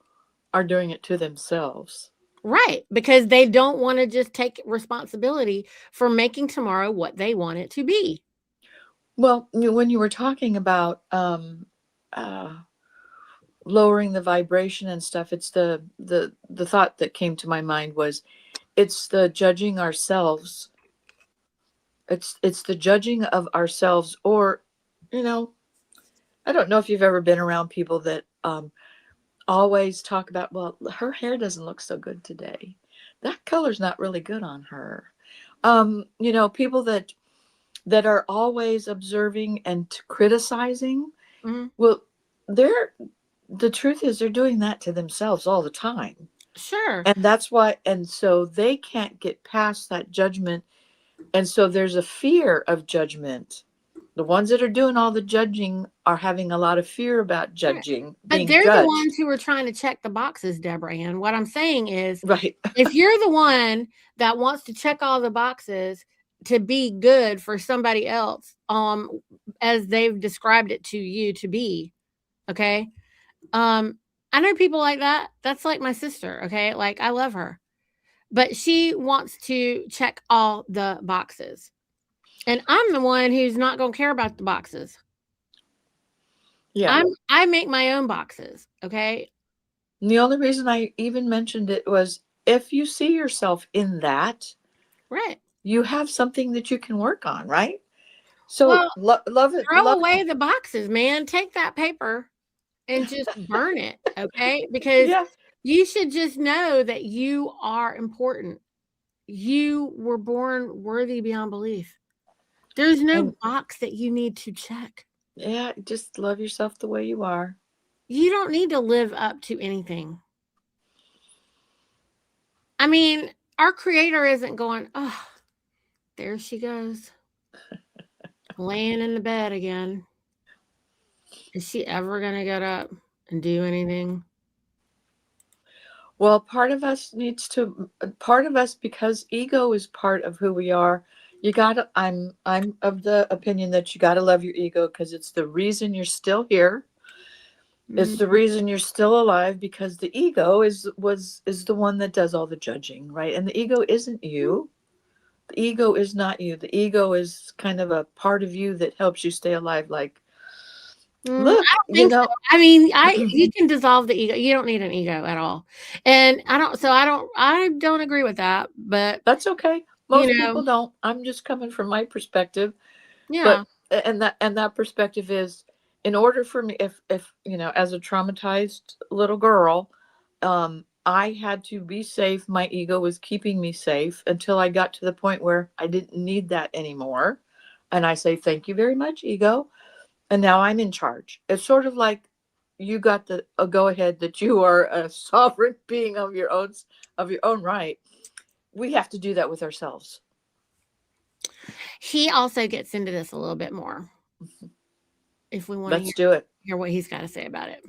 are doing it to themselves. Right, because they don't want to just take responsibility for making tomorrow what they want it to be. Well, when you were talking about lowering the vibration and stuff, it's the thought that came to my mind was, it's the judging ourselves. It's the judging of ourselves, or, you know, I don't know if you've ever been around people that always talk about, well, her hair doesn't look so good today. That color's not really good on her. You know, people that are always observing and criticizing. Mm-hmm. Well, the truth is they're doing that to themselves all the time. Sure. And that's why, and so they can't get past that judgment. And so there's a fear of judgment. The ones that are doing all the judging are having a lot of fear about judging. But they're judged. The ones who are trying to check the boxes, Debra-Ann. What I'm saying is, right. If you're the one that wants to check all the boxes to be good for somebody else, as they've described it to you to be, okay? I know people like that. That's like my sister, okay? Like, I love her. But she wants to check all the boxes. And I'm the one who's not going to care about the boxes. Yeah. I make my own boxes, okay? And the only reason I even mentioned it was if you see yourself in that, right, you have something that you can work on, right? So well, love it. throw away the boxes, man. Take that paper and just burn it, okay? Because Yeah. you should just know that you are important. You were born worthy beyond belief. There's no box that you need to check. Yeah, just love yourself the way you are. You don't need to live up to anything. I mean, our creator isn't going, oh, there she goes, laying in the bed again. Is she ever going to get up and do anything? Well, part of us, because ego is part of who we are. I'm of the opinion that you gotta love your ego, because it's the reason you're still here. It's the reason you're still alive, because the ego is the one that does all the judging, right? And the ego isn't you. The ego is not you. The ego is kind of a part of you that helps you stay alive. Like, look, I don't think so. I mean, you can dissolve the ego. You don't need an ego at all. And I don't agree with that, but that's okay. Most people don't. I'm just coming from my perspective. Yeah. But and that perspective is, in order for me, if as a traumatized little girl, I had to be safe. My ego was keeping me safe until I got to the point where I didn't need that anymore. And I say, thank you very much, ego. And now I'm in charge. It's sort of like you got the go ahead that you are a sovereign being of your own right. We have to do that with ourselves. He also gets into this a little bit more. If we want to hear what he's got to say about it.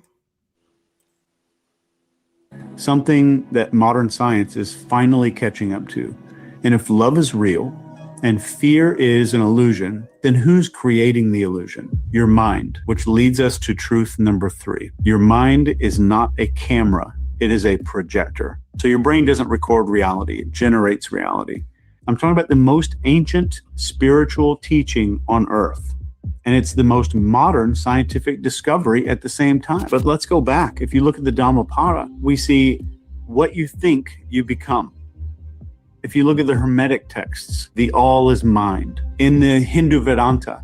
Something that modern science is finally catching up to. And if love is real and fear is an illusion, then who's creating the illusion? Your mind, which leads us to truth number 3. Your mind is not a camera. It is a projector. So your brain doesn't record reality. It generates reality. I'm talking about the most ancient spiritual teaching on earth. And it's the most modern scientific discovery at the same time. But let's go back. If you look at the Dhammapada, we see what you think you become. If you look at the Hermetic texts, the all is mind. In the Hindu Vedanta,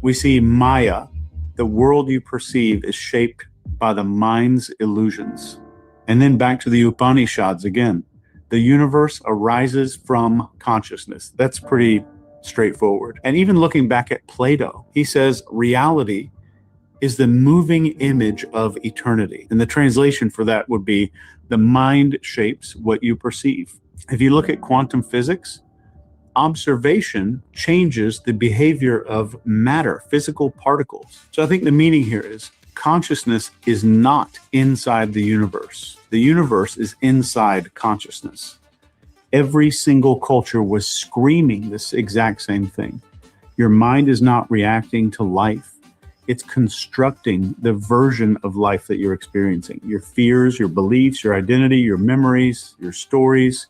we see Maya, the world you perceive, is shaped by the mind's illusions. And then back to the Upanishads again. The universe arises from consciousness. That's pretty straightforward. And even looking back at Plato, he says reality is the moving image of eternity. And the translation for that would be the mind shapes what you perceive. If you look at quantum physics, observation changes the behavior of matter, physical particles. So I think the meaning here is consciousness is not inside the universe. The universe is inside consciousness. Every single culture was screaming this exact same thing. Your mind is not reacting to life. It's constructing the version of life that you're experiencing. Your fears, your beliefs, your identity, your memories, your stories,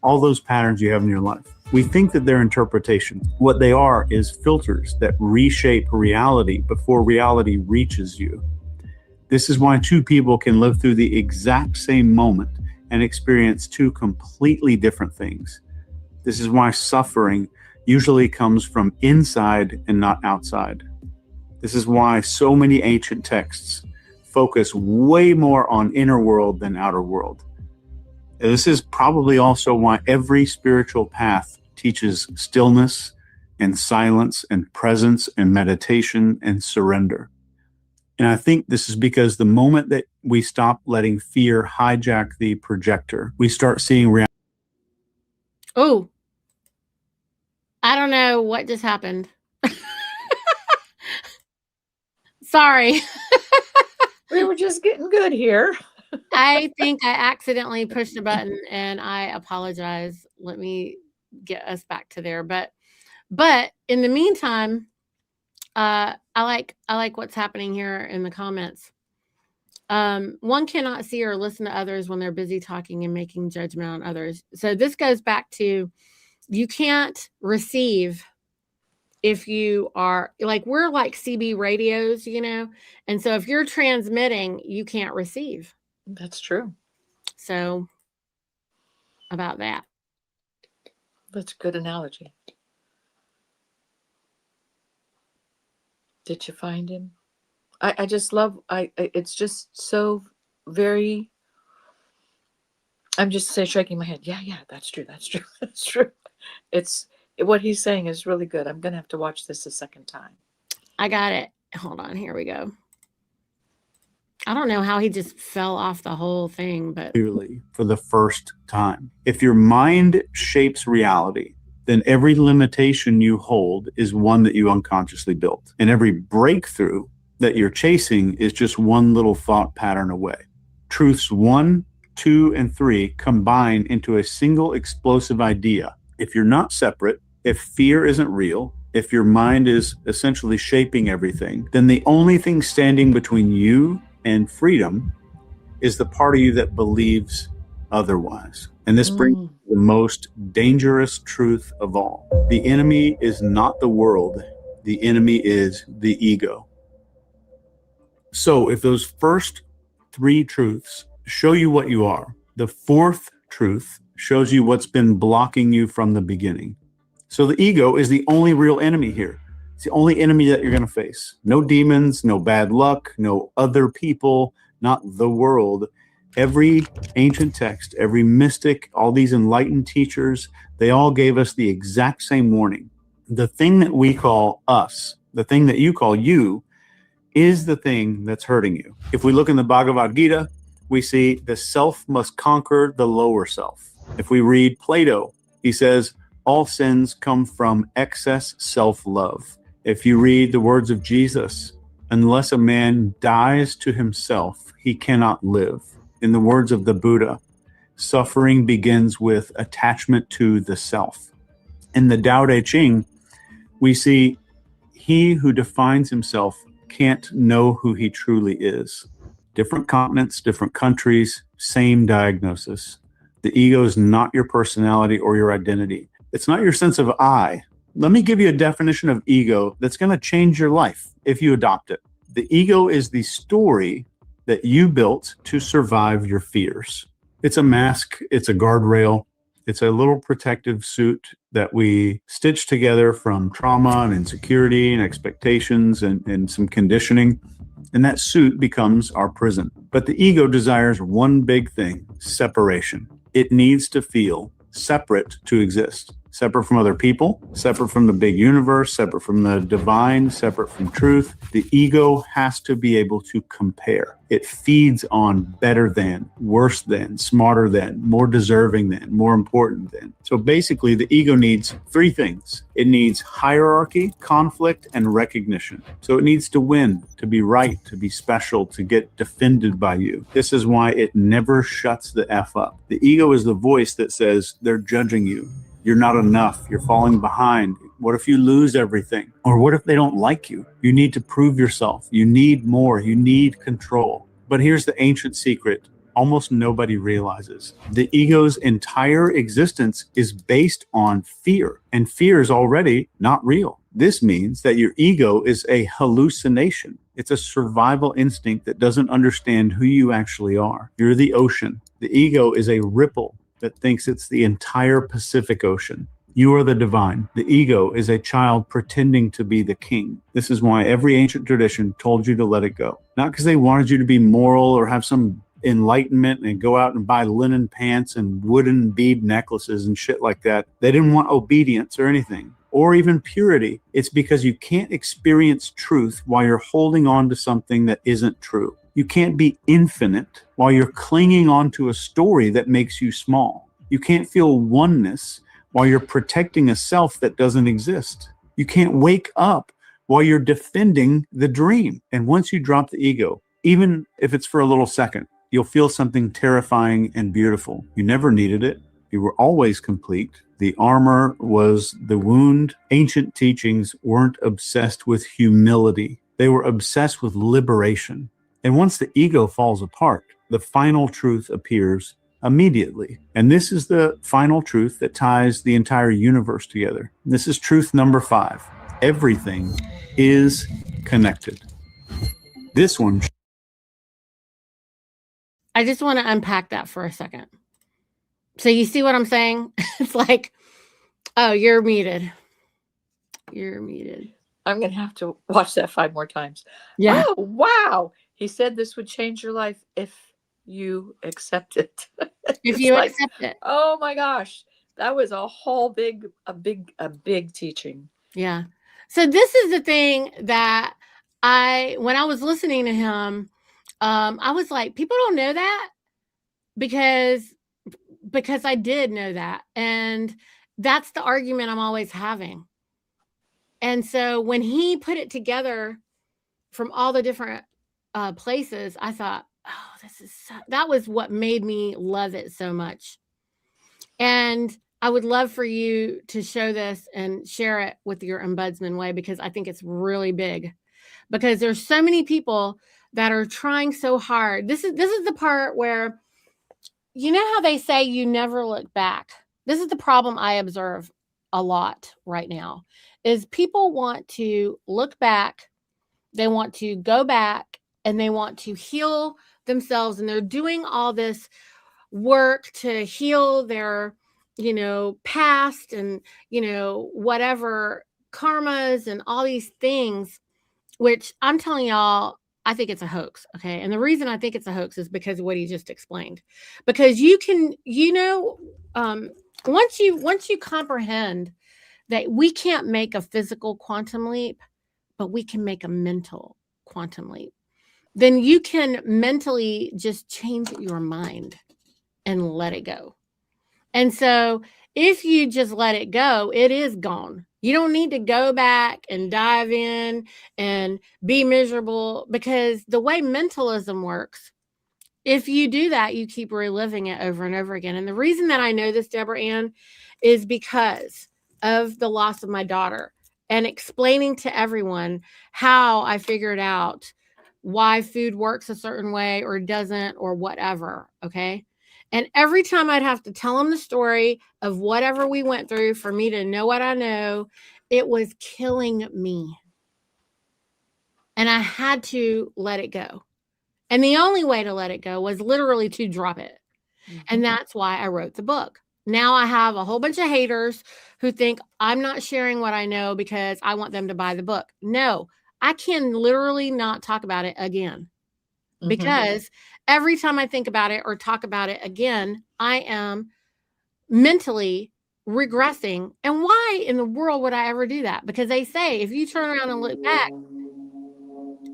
all those patterns you have in your life. We think that they're interpretations. What they are is filters that reshape reality before reality reaches you. This is why two people can live through the exact same moment and experience two completely different things. This is why suffering usually comes from inside and not outside. This is why so many ancient texts focus way more on inner world than outer world. And this is probably also why every spiritual path teaches stillness and silence and presence and meditation and surrender. And I think this is because the moment that we stop letting fear hijack the projector, we start seeing reality. Oh, I don't know what just happened. Sorry. We were just getting good here. I think I accidentally pushed a button and I apologize. Let me get us back to there. But in the meantime, I like what's happening here in the comments. One cannot see or listen to others when they're busy talking and making judgment on others. So this goes back to, you can't receive if you are like, we're like CB radios, and so if you're transmitting, you can't receive. That's true. So about that. That's a good analogy. Did you find him? I just love, it's just so very, I'm just shaking my head. Yeah, that's true. That's true. That's true. It's, what he's saying is really good. I'm going to have to watch this a second time. I got it. Hold on. Here we go. I don't know how he just fell off the whole thing, but clearly for the first time. If your mind shapes reality, then every limitation you hold is one that you unconsciously built. And every breakthrough that you're chasing is just one little thought pattern away. Truths 1, 2, and 3 combine into a single explosive idea. If you're not separate, if fear isn't real, if your mind is essentially shaping everything, then the only thing standing between you and freedom is the part of you that believes otherwise. And this brings the most dangerous truth of all. The enemy is not the world. The enemy is the ego. So if those first 3 truths show you what you are, the 4th truth shows you what's been blocking you from the beginning. So the ego is the only real enemy here. It's the only enemy that you're going to face. No demons, no bad luck, no other people, not the world. Every ancient text, every mystic, all these enlightened teachers, they all gave us the exact same warning. The thing that we call us, the thing that you call you, is the thing that's hurting you. If we look in the Bhagavad Gita, we see the self must conquer the lower self. If we read Plato, he says, all sins come from excess self-love. If you read the words of Jesus, unless a man dies to himself, he cannot live. In the words of the Buddha, suffering begins with attachment to the self. In the Tao Te Ching, we see he who defines himself can't know who he truly is. Different continents, different countries, same diagnosis. The ego is not your personality or your identity. It's not your sense of I. Let me give you a definition of ego that's going to change your life if you adopt it. The ego is the story that you built to survive your fears. It's a mask, it's a guardrail, it's a little protective suit that we stitch together from trauma and insecurity and expectations and some conditioning. And that suit becomes our prison. But the ego desires one big thing: separation. It needs to feel separate to exist. Separate from other people, separate from the big universe, separate from the divine, separate from truth. The ego has to be able to compare. It feeds on better than, worse than, smarter than, more deserving than, more important than. So basically, the ego needs 3 things. It needs hierarchy, conflict, and recognition. So it needs to win, to be right, to be special, to get defended by you. This is why it never shuts the F up. The ego is the voice that says they're judging you. You're not enough. You're falling behind. What if you lose everything? Or what if they don't like you? You need to prove yourself. You need more. You need control. But here's the ancient secret almost nobody realizes. The ego's entire existence is based on fear, and fear is already not real. This means that your ego is a hallucination. It's a survival instinct that doesn't understand who you actually are. You're the ocean. The ego is a ripple that thinks it's the entire Pacific Ocean. You are the divine. The ego is a child pretending to be the king. This is why every ancient tradition told you to let it go. Not because they wanted you to be moral or have some enlightenment and go out and buy linen pants and wooden bead necklaces and shit like that. They didn't want obedience or anything, or even purity. It's because you can't experience truth while you're holding on to something that isn't true. You can't be infinite while you're clinging on to a story that makes you small. You can't feel oneness while you're protecting a self that doesn't exist. You can't wake up while you're defending the dream. And once you drop the ego, even if it's for a little second, you'll feel something terrifying and beautiful. You never needed it. You were always complete. The armor was the wound. Ancient teachings weren't obsessed with humility. They were obsessed with liberation. And once the ego falls apart, the final truth appears immediately. And this is the final truth that ties the entire universe together. This is truth number 5. Everything is connected. This one. I just want to unpack that for a second. So you see what I'm saying? It's like, oh, you're muted. You're muted. I'm going to have to watch that 5 more times. Yeah. Oh, wow. He said this would change your life if you accept it. If you accept it. Oh my gosh. That was a whole big teaching. Yeah. So this is the thing that when I was listening to him, I was like, people don't know that because I did know that. And that's the argument I'm always having. And so when he put it together from all the different places, I thought, oh, that was what made me love it so much. And I would love for you to show this and share it with your Ombudsman way, because I think it's really big, because there's so many people that are trying so hard. This is the part where, you know how they say you never look back. This is the problem I observe a lot right now, is people want to look back, they want to go back, and they want to heal themselves, and they're doing all this work to heal their, past and, whatever karmas and all these things, which I'm telling y'all, I think it's a hoax. Okay. And the reason I think it's a hoax is because of what he just explained. Because you can, once you comprehend that we can't make a physical quantum leap, but we can make a mental quantum leap, then you can mentally just change your mind and let it go. And so if you just let it go, it is gone. You don't need to go back and dive in and be miserable, because the way mentalism works, if you do that, you keep reliving it over and over again. And the reason that I know this, Debra-Ann, is because of the loss of my daughter and explaining to everyone how I figured out why food works a certain way or doesn't or whatever. Okay. And every time I'd have to tell them the story of whatever we went through for me to know what I know, it was killing me. And I had to let it go. And the only way to let it go was literally to drop it. Mm-hmm. And that's why I wrote the book. Now I have a whole bunch of haters who think I'm not sharing what I know because I want them to buy the book. No, I can literally not talk about it again. Mm-hmm. Because every time I think about it or talk about it again, I am mentally regressing. And why in the world would I ever do that? Because they say, if you turn around and look back,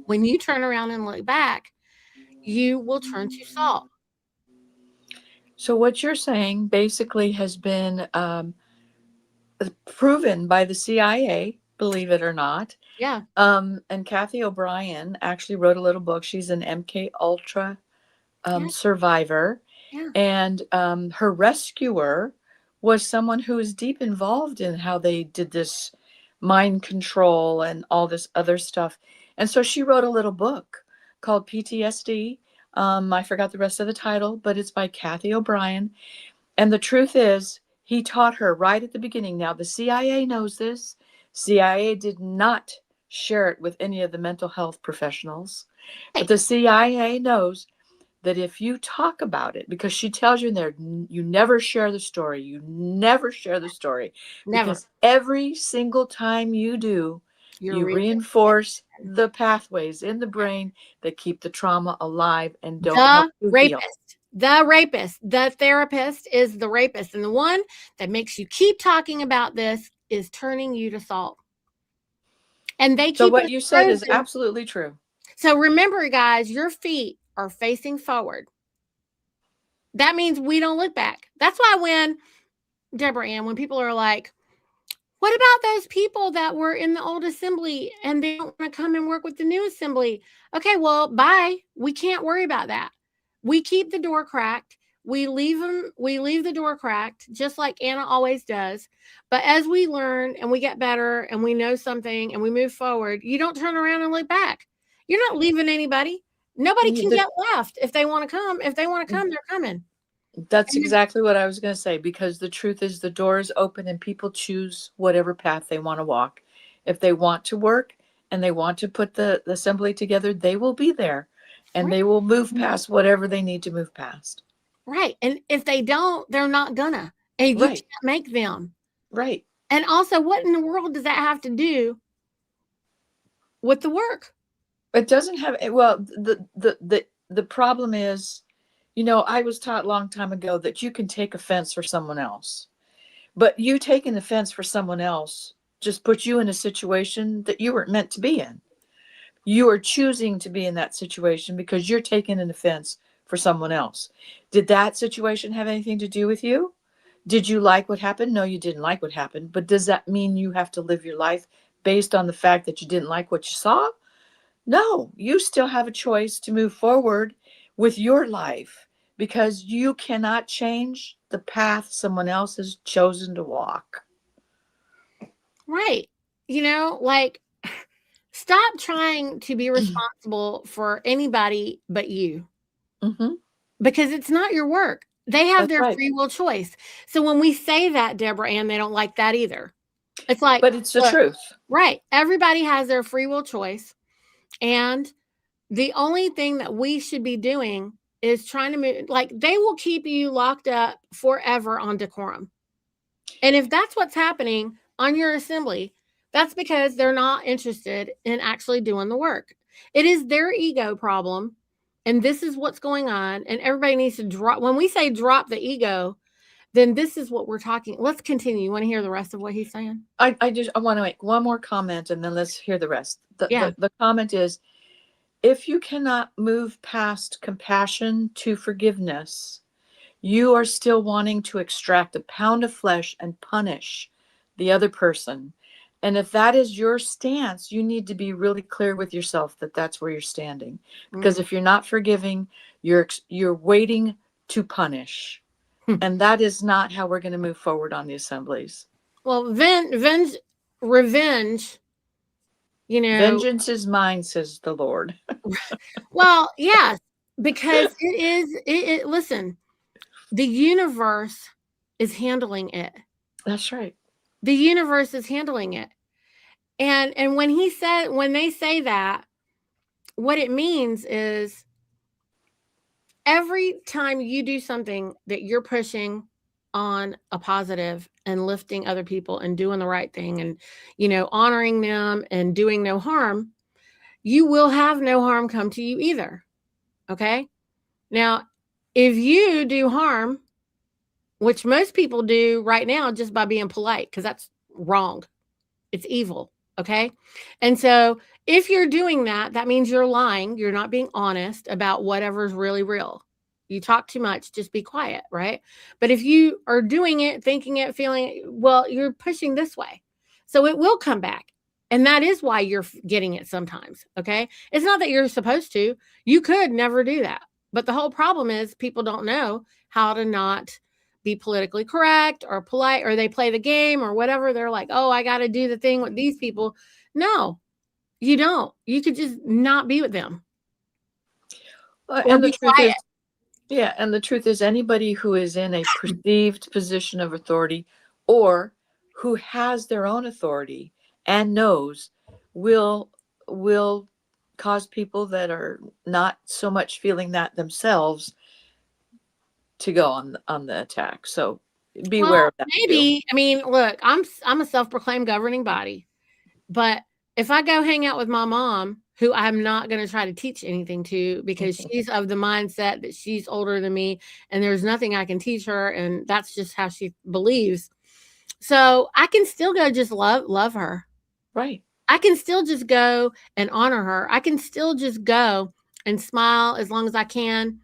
when you turn around and look back, you will turn to salt. So what you're saying basically has been proven by the CIA, believe it or not. Yeah. And Kathy O'Brien actually wrote a little book. She's an MK Ultra survivor. Yeah. And her rescuer was someone who was deep involved in how they did this mind control and all this other stuff. And so she wrote a little book called PTSD. I forgot the rest of the title, but it's by Kathy O'Brien. And the truth is, he taught her right at the beginning. Now, the CIA knows this. CIA did not share it with any of the mental health professionals. But the CIA knows that if you talk about it, because she tells you in there, you never share the story. You never share the story. Never. Because every single time you do, you reinforce the pathways in the brain that keep the trauma alive and don't help you heal. The rapist, the therapist is the rapist. And the one that makes you keep talking about this is turning you to salt. And they keep So what you said is absolutely true. So remember, guys, your feet are facing forward. That means we don't look back. That's why when, Debra-Ann, when people are like, what about those people that were in the old assembly and they don't want to come and work with the new assembly? Okay, well, bye. We can't worry about that. We keep the door cracked. We leave the door cracked, just like Anna always does. But as we learn and we get better and we know something and we move forward, you don't turn around and look back. You're not leaving anybody. Nobody can get left if they want to come. If they want to come, they're coming. That's exactly what I was going to say, because the truth is the door is open and people choose whatever path they want to walk. If they want to work and they want to put the assembly together, they will be there and they will move past whatever they need to move past. Right. And if they don't, they're not gonna. And you can't make them. Right. And also, what in the world does that have to do with the work? It doesn't have, well, the problem is, I was taught a long time ago that you can take offense for someone else, but you taking offense for someone else just puts you in a situation that you weren't meant to be in. You are choosing to be in that situation because you're taking an offense for someone else. Did that situation have anything to do with you? Did you like what happened? No, you didn't like what happened. But does that mean you have to live your life based on the fact that you didn't like what you saw? No, you still have a choice to move forward with your life because you cannot change the path someone else has chosen to walk. Right. Like, stop trying to be responsible for anybody but you. Mm-hmm. Because it's not your work. They have That's their free will choice. So when we say that, Debra-Ann, they don't like that either. It's like, but it's the truth. Right. Everybody has their free will choice. And the only thing that we should be doing is trying to move, like, they will keep you locked up forever on decorum. And if that's what's happening on your assembly, that's because they're not interested in actually doing the work. It is their ego problem. And this is what's going on. And everybody needs to drop. When we say drop the ego, then this is what we're talking. Let's continue. You want to hear the rest of what he's saying? I want to make one more comment and then let's hear the rest. The comment is, if you cannot move past compassion to forgiveness, you are still wanting to extract a pound of flesh and punish the other person. And if that is your stance, you need to be really clear with yourself that that's where you're standing. Because if you're not forgiving, you're waiting to punish. And that is not how we're going to move forward on the assemblies. Well, revenge, vengeance is mine, says the Lord. Well, yes, because listen, the universe is handling it. That's right. The universe is handling it. And when they say that, what it means is every time you do something that you're pushing on a positive and lifting other people and doing the right thing and, honoring them and doing no harm, you will have no harm come to you either. Okay. Now, if you do harm, which most people do right now just by being polite, because that's wrong. It's evil. Okay. And so if you're doing that, that means you're lying. You're not being honest about whatever's really real. You talk too much, just be quiet. Right. But if you are doing it, thinking it, feeling it, well, you're pushing this way. So it will come back. And that is why you're getting it sometimes. Okay. It's not that you're supposed to. You could never do that. But the whole problem is people don't know how to not be politically correct or polite, or they play the game or whatever. They're like, oh, I got to do the thing with these people. No, you don't. You could just not be with them. And the truth is, and the truth is, anybody who is in a perceived position of authority or who has their own authority and knows will cause people that are not so much feeling that themselves to go on the attack. So beware of that. Maybe. I mean, look, I'm a self-proclaimed governing body, but if I go hang out with my mom, who I'm not going to try to teach anything to because she's of the mindset that she's older than me and there's nothing I can teach her, and that's just how she believes. So I can still go just love her. Right. I can still just go and honor her. I can still just go and smile as long as I can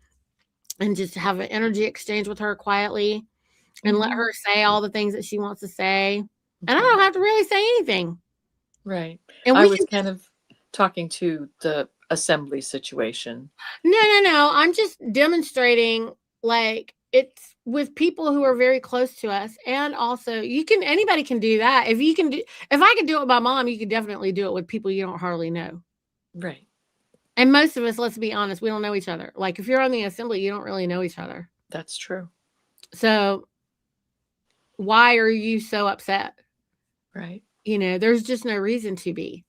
and just have an energy exchange with her quietly and let her say all the things that she wants to say. And I don't have to really say anything. Right. And I was kind of talking to the assembly situation. No. I'm just demonstrating, like, it's with people who are very close to us. And also anybody can do that. If I can do it with my mom, you can definitely do it with people you don't hardly know. Right. And most of us, let's be honest, we don't know each other. Like, if you're on the assembly, you don't really know each other. That's true. So why are you so upset? Right. There's just no reason to be.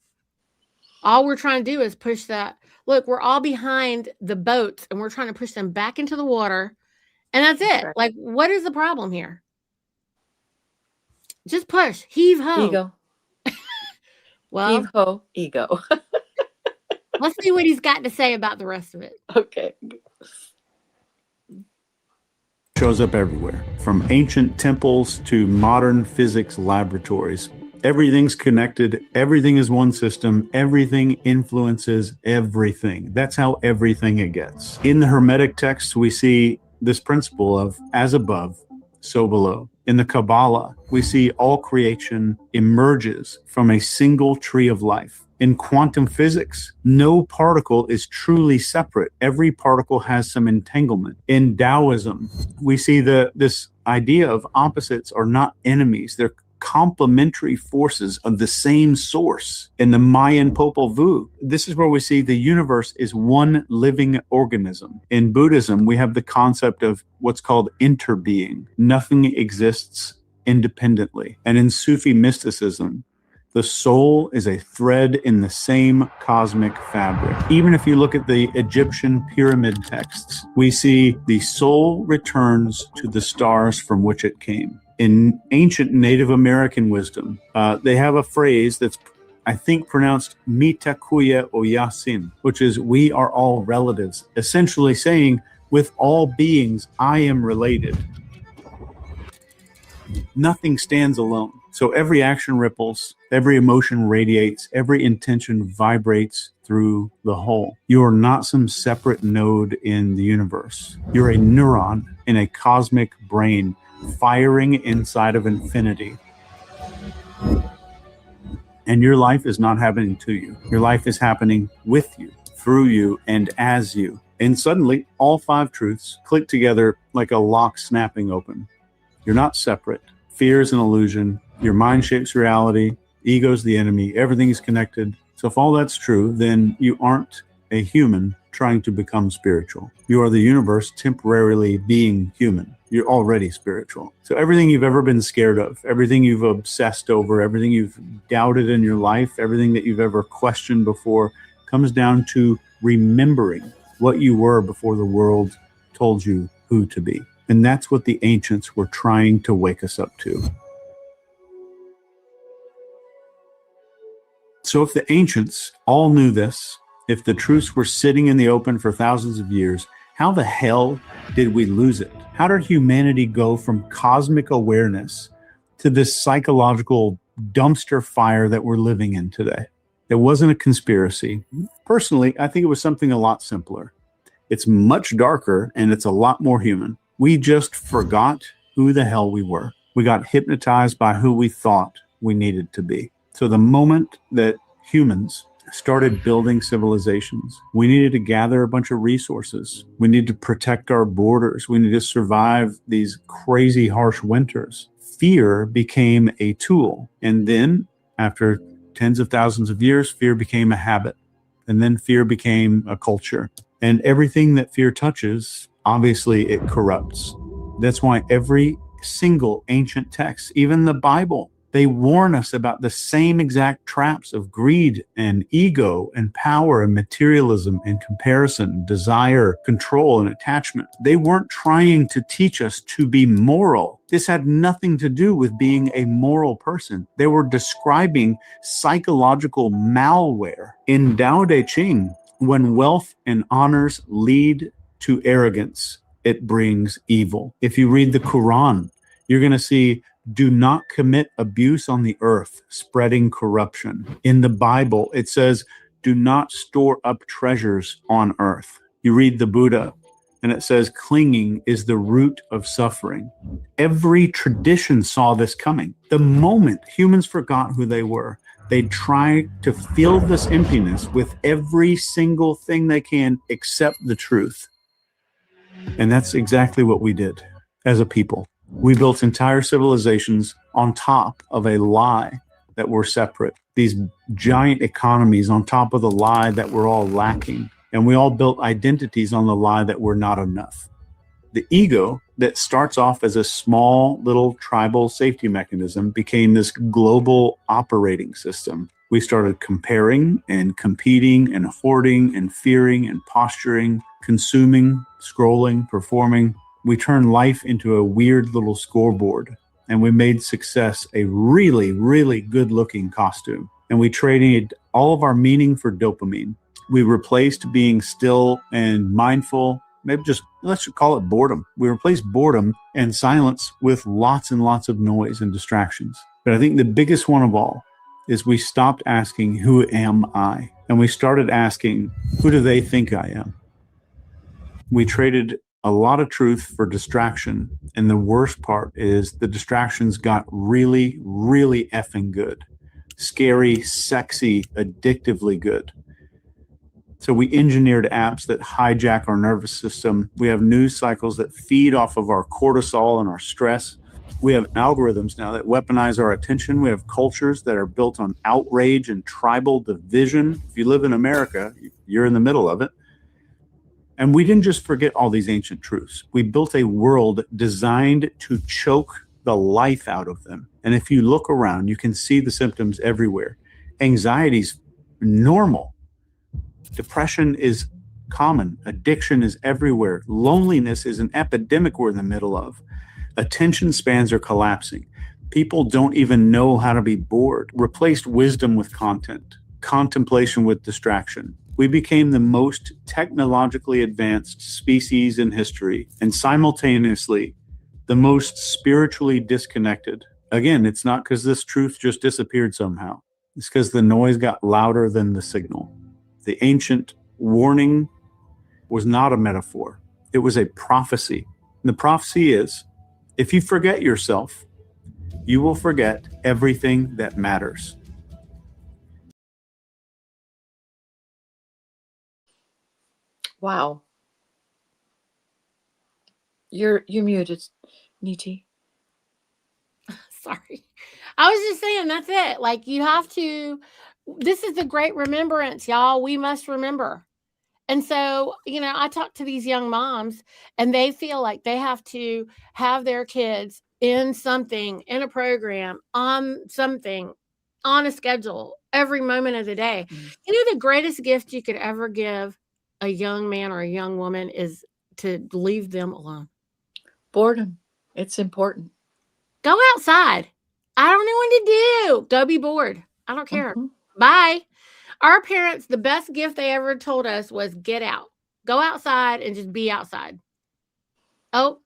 All we're trying to do is push that. Look, we're all behind the boats and we're trying to push them back into the water And that's it. Right. Like, what is the problem here? Just push, heave ho. Ego. Well, Heave ho, ego. let's see what he's got to say about the rest of it. Okay. Shows up everywhere, from ancient temples to modern physics laboratories. Everything's connected. Everything is one system. Everything influences everything. That's how everything it gets. In the Hermetic texts, we see this principle of as above, so below. In the Kabbalah, we see all creation emerges from a single tree of life. In quantum physics, no particle is truly separate. Every particle has some entanglement. In Taoism, we see this idea of opposites are not enemies. They're complementary forces of the same source. In the Mayan Popol Vuh, this is where we see the universe is one living organism. In Buddhism, we have the concept of what's called interbeing. Nothing exists independently. And in Sufi mysticism, the soul is a thread in the same cosmic fabric. Even if you look at the Egyptian pyramid texts, we see the soul returns to the stars from which it came. In ancient Native American wisdom, they have a phrase that's, I think, pronounced Mitakuye Oyasin, which is, we are all relatives, essentially saying, with all beings, I am related. Nothing stands alone. So every action ripples, every emotion radiates, every intention vibrates through the whole. You are not some separate node in the universe. You're a neuron in a cosmic brain firing inside of infinity. And your life is not happening to you. Your life is happening with you, through you, and as you. And suddenly, all five truths click together like a lock snapping open. You're not separate. Fear is an illusion. Your mind shapes reality. Ego's the enemy. Everything is connected. So if all that's true, then you aren't a human trying to become spiritual. You are the universe temporarily being human. You're already spiritual. So everything you've ever been scared of, everything you've obsessed over, everything you've doubted in your life, everything that you've ever questioned before comes down to remembering what you were before the world told you who to be. And that's what the ancients were trying to wake us up to. So if the ancients all knew this, if the truths were sitting in the open for thousands of years, how the hell did we lose it? How did humanity go from cosmic awareness to this psychological dumpster fire that we're living in today? It wasn't a conspiracy. Personally, I think it was something a lot simpler. It's much darker and it's a lot more human. We just forgot who the hell we were. We got hypnotized by who we thought we needed to be. So the moment that humans started building civilizations, we needed to gather a bunch of resources. We needed to protect our borders. We needed to survive these crazy harsh winters. Fear became a tool. And then after tens of thousands of years, fear became a habit. And then fear became a culture. And everything that fear touches, obviously it corrupts. That's why every single ancient text, even the Bible, they warn us about the same exact traps of greed and ego and power and materialism and comparison, desire, control, and attachment. They weren't trying to teach us to be moral. This had nothing to do with being a moral person. They were describing psychological malware. In Tao Te Ching, when wealth and honors lead to arrogance, it brings evil. If you read the Quran, you're going to see, do not commit abuse on the earth, spreading corruption. In the Bible, it says, do not store up treasures on earth. You read the Buddha, and it says, clinging is the root of suffering. Every tradition saw this coming. The moment humans forgot who they were, they try to fill this emptiness with every single thing they can except the truth. And that's exactly what we did as a people. We built entire civilizations on top of a lie that we're separate. These giant economies on top of the lie that we're all lacking. And we all built identities on the lie that we're not enough. The ego that starts off as a small little tribal safety mechanism became this global operating system. We started comparing and competing and hoarding and fearing and posturing, consuming, scrolling, performing. We turned life into a weird little scoreboard, and we made success a really, really good-looking costume. And we traded all of our meaning for dopamine. We replaced being still and mindful, maybe just let's call it boredom. We replaced boredom and silence with lots and lots of noise and distractions. But I think the biggest one of all is we stopped asking, who am I? And we started asking, who do they think I am? We traded a lot of truth for distraction. And the worst part is the distractions got really, really effing good. Scary, sexy, addictively good. So we engineered apps that hijack our nervous system. We have news cycles that feed off of our cortisol and our stress. We have algorithms now that weaponize our attention. We have cultures that are built on outrage and tribal division. If you live in America, you're in the middle of it. And we didn't just forget all these ancient truths. We built a world designed to choke the life out of them. And if you look around, you can see the symptoms everywhere. Anxiety's normal. Depression is common. Addiction is everywhere. Loneliness is an epidemic we're in the middle of. Attention spans are collapsing. People don't even know how to be bored. Replaced wisdom with content, contemplation with distraction. We became the most technologically advanced species in history and simultaneously the most spiritually disconnected. Again, it's not because this truth just disappeared somehow. It's because the noise got louder than the signal. The ancient warning was not a metaphor. It was a prophecy. And the prophecy is, if you forget yourself, you will forget everything that matters. Wow. You're muted, Niti. Sorry. I was just saying, that's it. Like, you have to, this is the great remembrance, y'all. We must remember. And so, I talk to these young moms and they feel like they have to have their kids in something, in a program, on something, on a schedule, every moment of the day. The greatest gift you could ever give a young man or a young woman is to leave them alone. Boredom. It's important. Go outside. I don't know what to do. Go be bored. I don't care. Bye. Our parents, the best gift they ever told us was get out. Go outside and just be outside. Oh,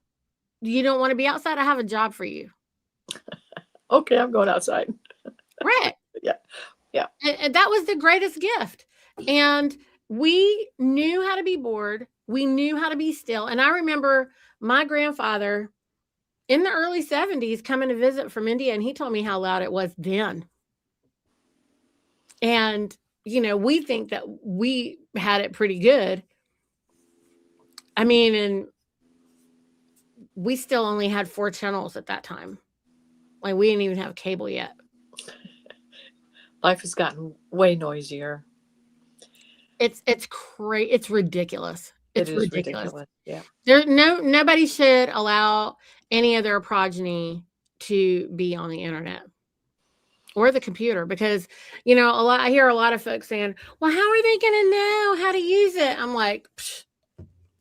you don't want to be outside? I have a job for you. Okay, I'm going outside. Right. Yeah. And that was the greatest gift. And we knew how to be bored. We knew how to be still. And I remember my grandfather in the early 70s coming to visit from India, and he told me how loud it was then. And we think that we had it pretty good. I mean, and we still only had 4 channels at that time. Like, we didn't even have cable yet. Life has gotten way noisier. It's crazy. It's ridiculous. It's ridiculous. Yeah. Nobody should allow any of their progeny to be on the internet or the computer, because I hear a lot of folks saying, well, how are they going to know how to use it? I'm like,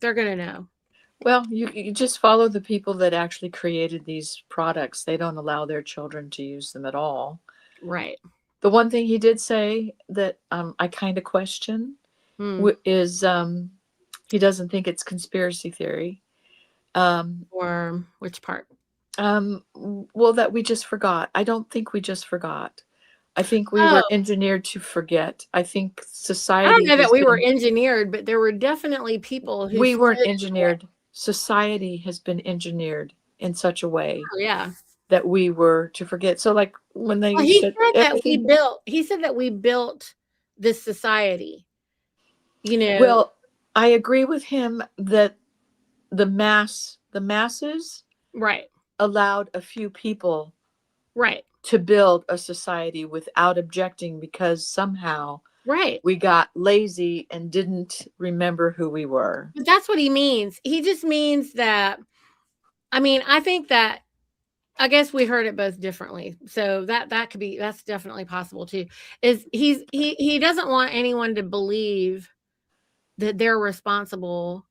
they're going to know. Well, you just follow the people that actually created these products. They don't allow their children to use them at all. Right. The one thing he did say that I kind of question is he doesn't think it's conspiracy theory. Or which part? Well, that we just forgot. I don't think we just forgot. I think we were engineered to forget. I think society. I don't know that we were engineered, but there were definitely people who. We weren't engineered. Society has been engineered in such a way. Oh, yeah. That we were to forget. So, like when they he said that we built this society. Well, I agree with him that the masses, right, allowed a few people, right, to build a society without objecting, because somehow, right, we got lazy and didn't remember who we were. But that's what he means. He just means that. I mean, I think that. I guess we heard it both differently. So that's definitely possible too. Is he doesn't want anyone to believe that they're responsible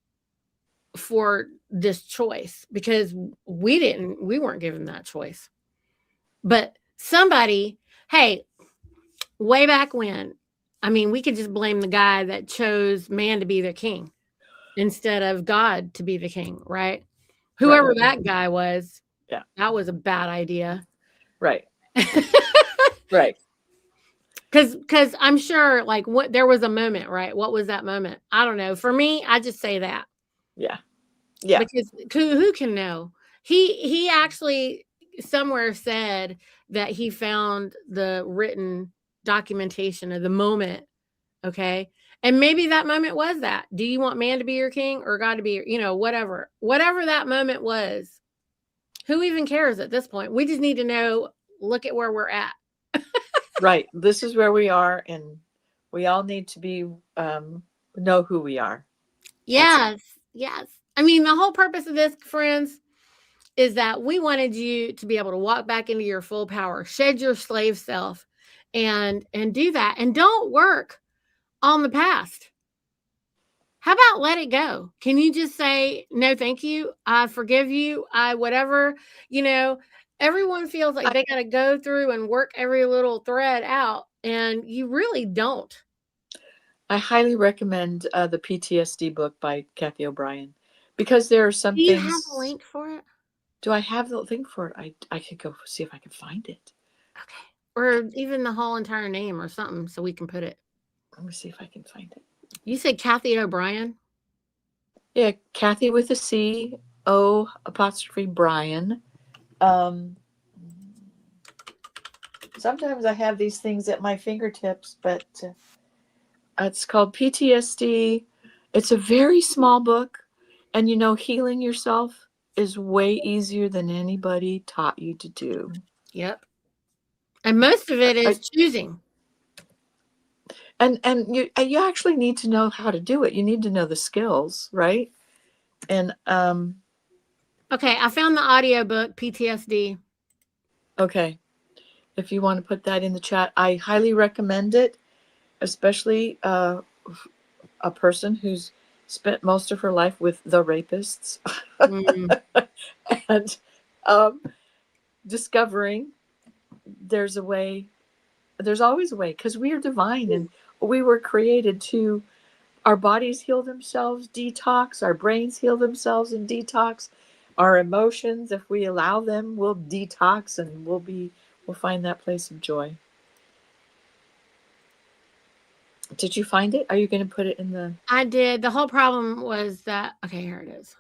for this choice, because we weren't given that choice. But somebody, hey, way back when, I mean, we could just blame the guy that chose man to be the king instead of God to be the king, right? Whoever that guy was, that was a bad idea. Right. Right. Because I'm sure, like, there was a moment, right? What was that moment? I don't know. For me, I just say that. Yeah. Yeah. Because who can know? He actually somewhere said that he found the written documentation of the moment. Okay. And maybe that moment was that. Do you want man to be your king or God to be your, whatever that moment was? Who even cares at this point? We just need to know, look at where we're at. Right. This is where we are, and we all need to know who we are. Yes. Yes. I mean, the whole purpose of this, friends, is that we wanted you to be able to walk back into your full power, shed your slave self, and do that. And don't work on the past. How about let it go? Can you just say, no, thank you. I forgive you. Whatever, everyone feels like they got to go through and work every little thread out, and you really don't. I highly recommend the PTSD book by Kathy O'Brien, because there are some things. Do you have a link for it? Do I have the link for it? I could go see if I can find it. Okay. Or even the whole entire name or something so we can put it. Let me see if I can find it. You said Kathy O'Brien? Yeah, Kathy with a C, O apostrophe Brian. Sometimes I have these things at my fingertips, but it's called PTSD. It's a very small book, and healing yourself is way easier than anybody taught you to do. Yep. And most of it is choosing. And you actually need to know how to do it. You need to know the skills, right? And okay, I found the audiobook PTSD. Okay. If you want to put that in the chat, I highly recommend it, especially a person who's spent most of her life with the rapists. And discovering there's always a way, because we are divine and we were created to, our bodies heal themselves, detox, our brains heal themselves and detox, our emotions, if we allow them, will detox, and we'll find that place of joy. Did you find it? Are you going to put it in the... I did. The whole problem was that, okay, here it is.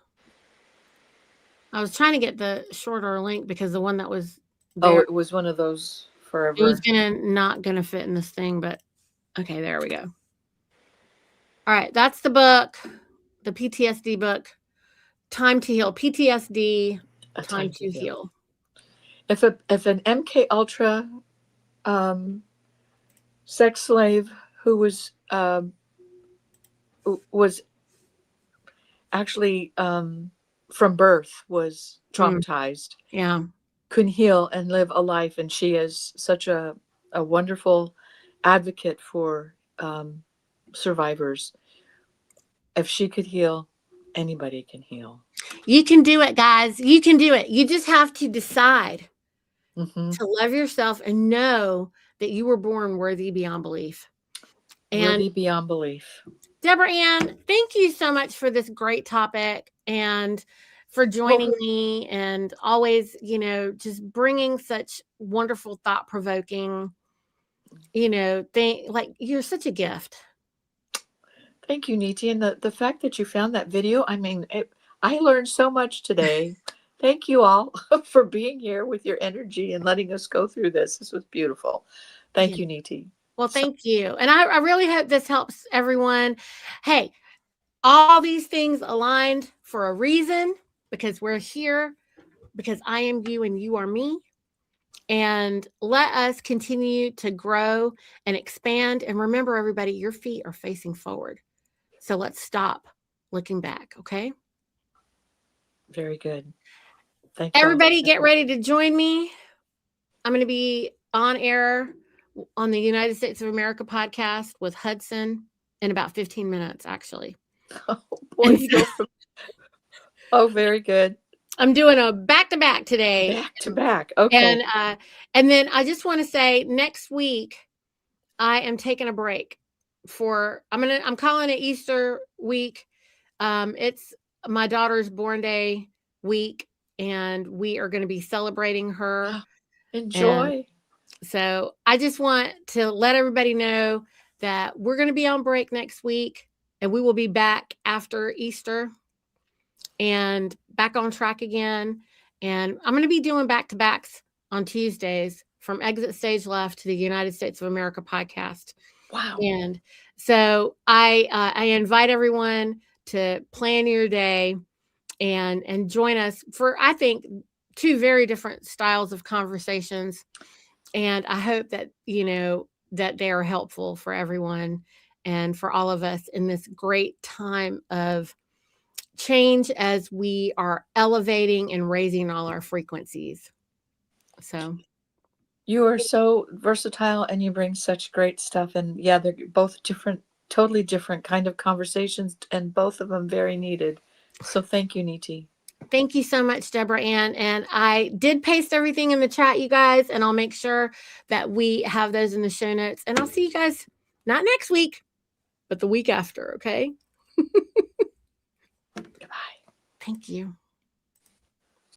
I was trying to get the shorter link because the one that was there, it was one of those forever. It was not gonna fit in this thing, but okay, there we go. All right, that's the book, the PTSD book, Time to Heal. PTSD, Time to Heal. If an MK Ultra sex slave who was actually from birth was traumatized, couldn't heal and live a life, and she is such a wonderful advocate for survivors. If she could heal, anybody can heal. You can do it, guys. You can do it. You just have to decide to love yourself and know that you were born worthy beyond belief. Worthy beyond belief. Debra-Ann, thank you so much for this great topic and for joining me, and always, just bringing such wonderful, thought-provoking, thing. Like, you're such a gift. Thank you, Niti. And the fact that you found that video, I mean, I learned so much today. Thank you all for being here with your energy and letting us go through this. This was beautiful. Thank you, Niti. Well, thank you. And I really hope this helps everyone. Hey, all these things aligned for a reason, because we're here, because I am you and you are me. And let us continue to grow and expand. And remember, everybody, your feet are facing forward. So let's stop looking back, okay? Very good. Thank you. Everybody, get ready to join me. I'm going to be on air on the United States of America podcast with Hudson in about 15 minutes, actually. Oh, boy, you go Oh, very good. I'm doing a back-to-back today. Back to back. Okay. And then I just want to say next week I am taking a break I'm calling it Easter week. It's my daughter's born day week, and we are going to be celebrating her. Enjoy. And so I just want to let everybody know that we're going to be on break next week, and we will be back after Easter and back on track again. And I'm going to be doing back-to-backs on Tuesdays from Exit Stage Left to the United States of America podcast. Wow. And so I invite everyone to plan your day and join us for, I think, two very different styles of conversations. And I hope that, that they are helpful for everyone and for all of us in this great time of change as we are elevating and raising all our frequencies. So you are so versatile and you bring such great stuff. And yeah, they're both different, totally different kind of conversations, and both of them very needed. So thank you, Niti. Thank you so much, Debra-Ann. And I did paste everything in the chat, you guys, and I'll make sure that we have those in the show notes. And I'll see you guys not next week, but the week after, okay? Goodbye. Thank you.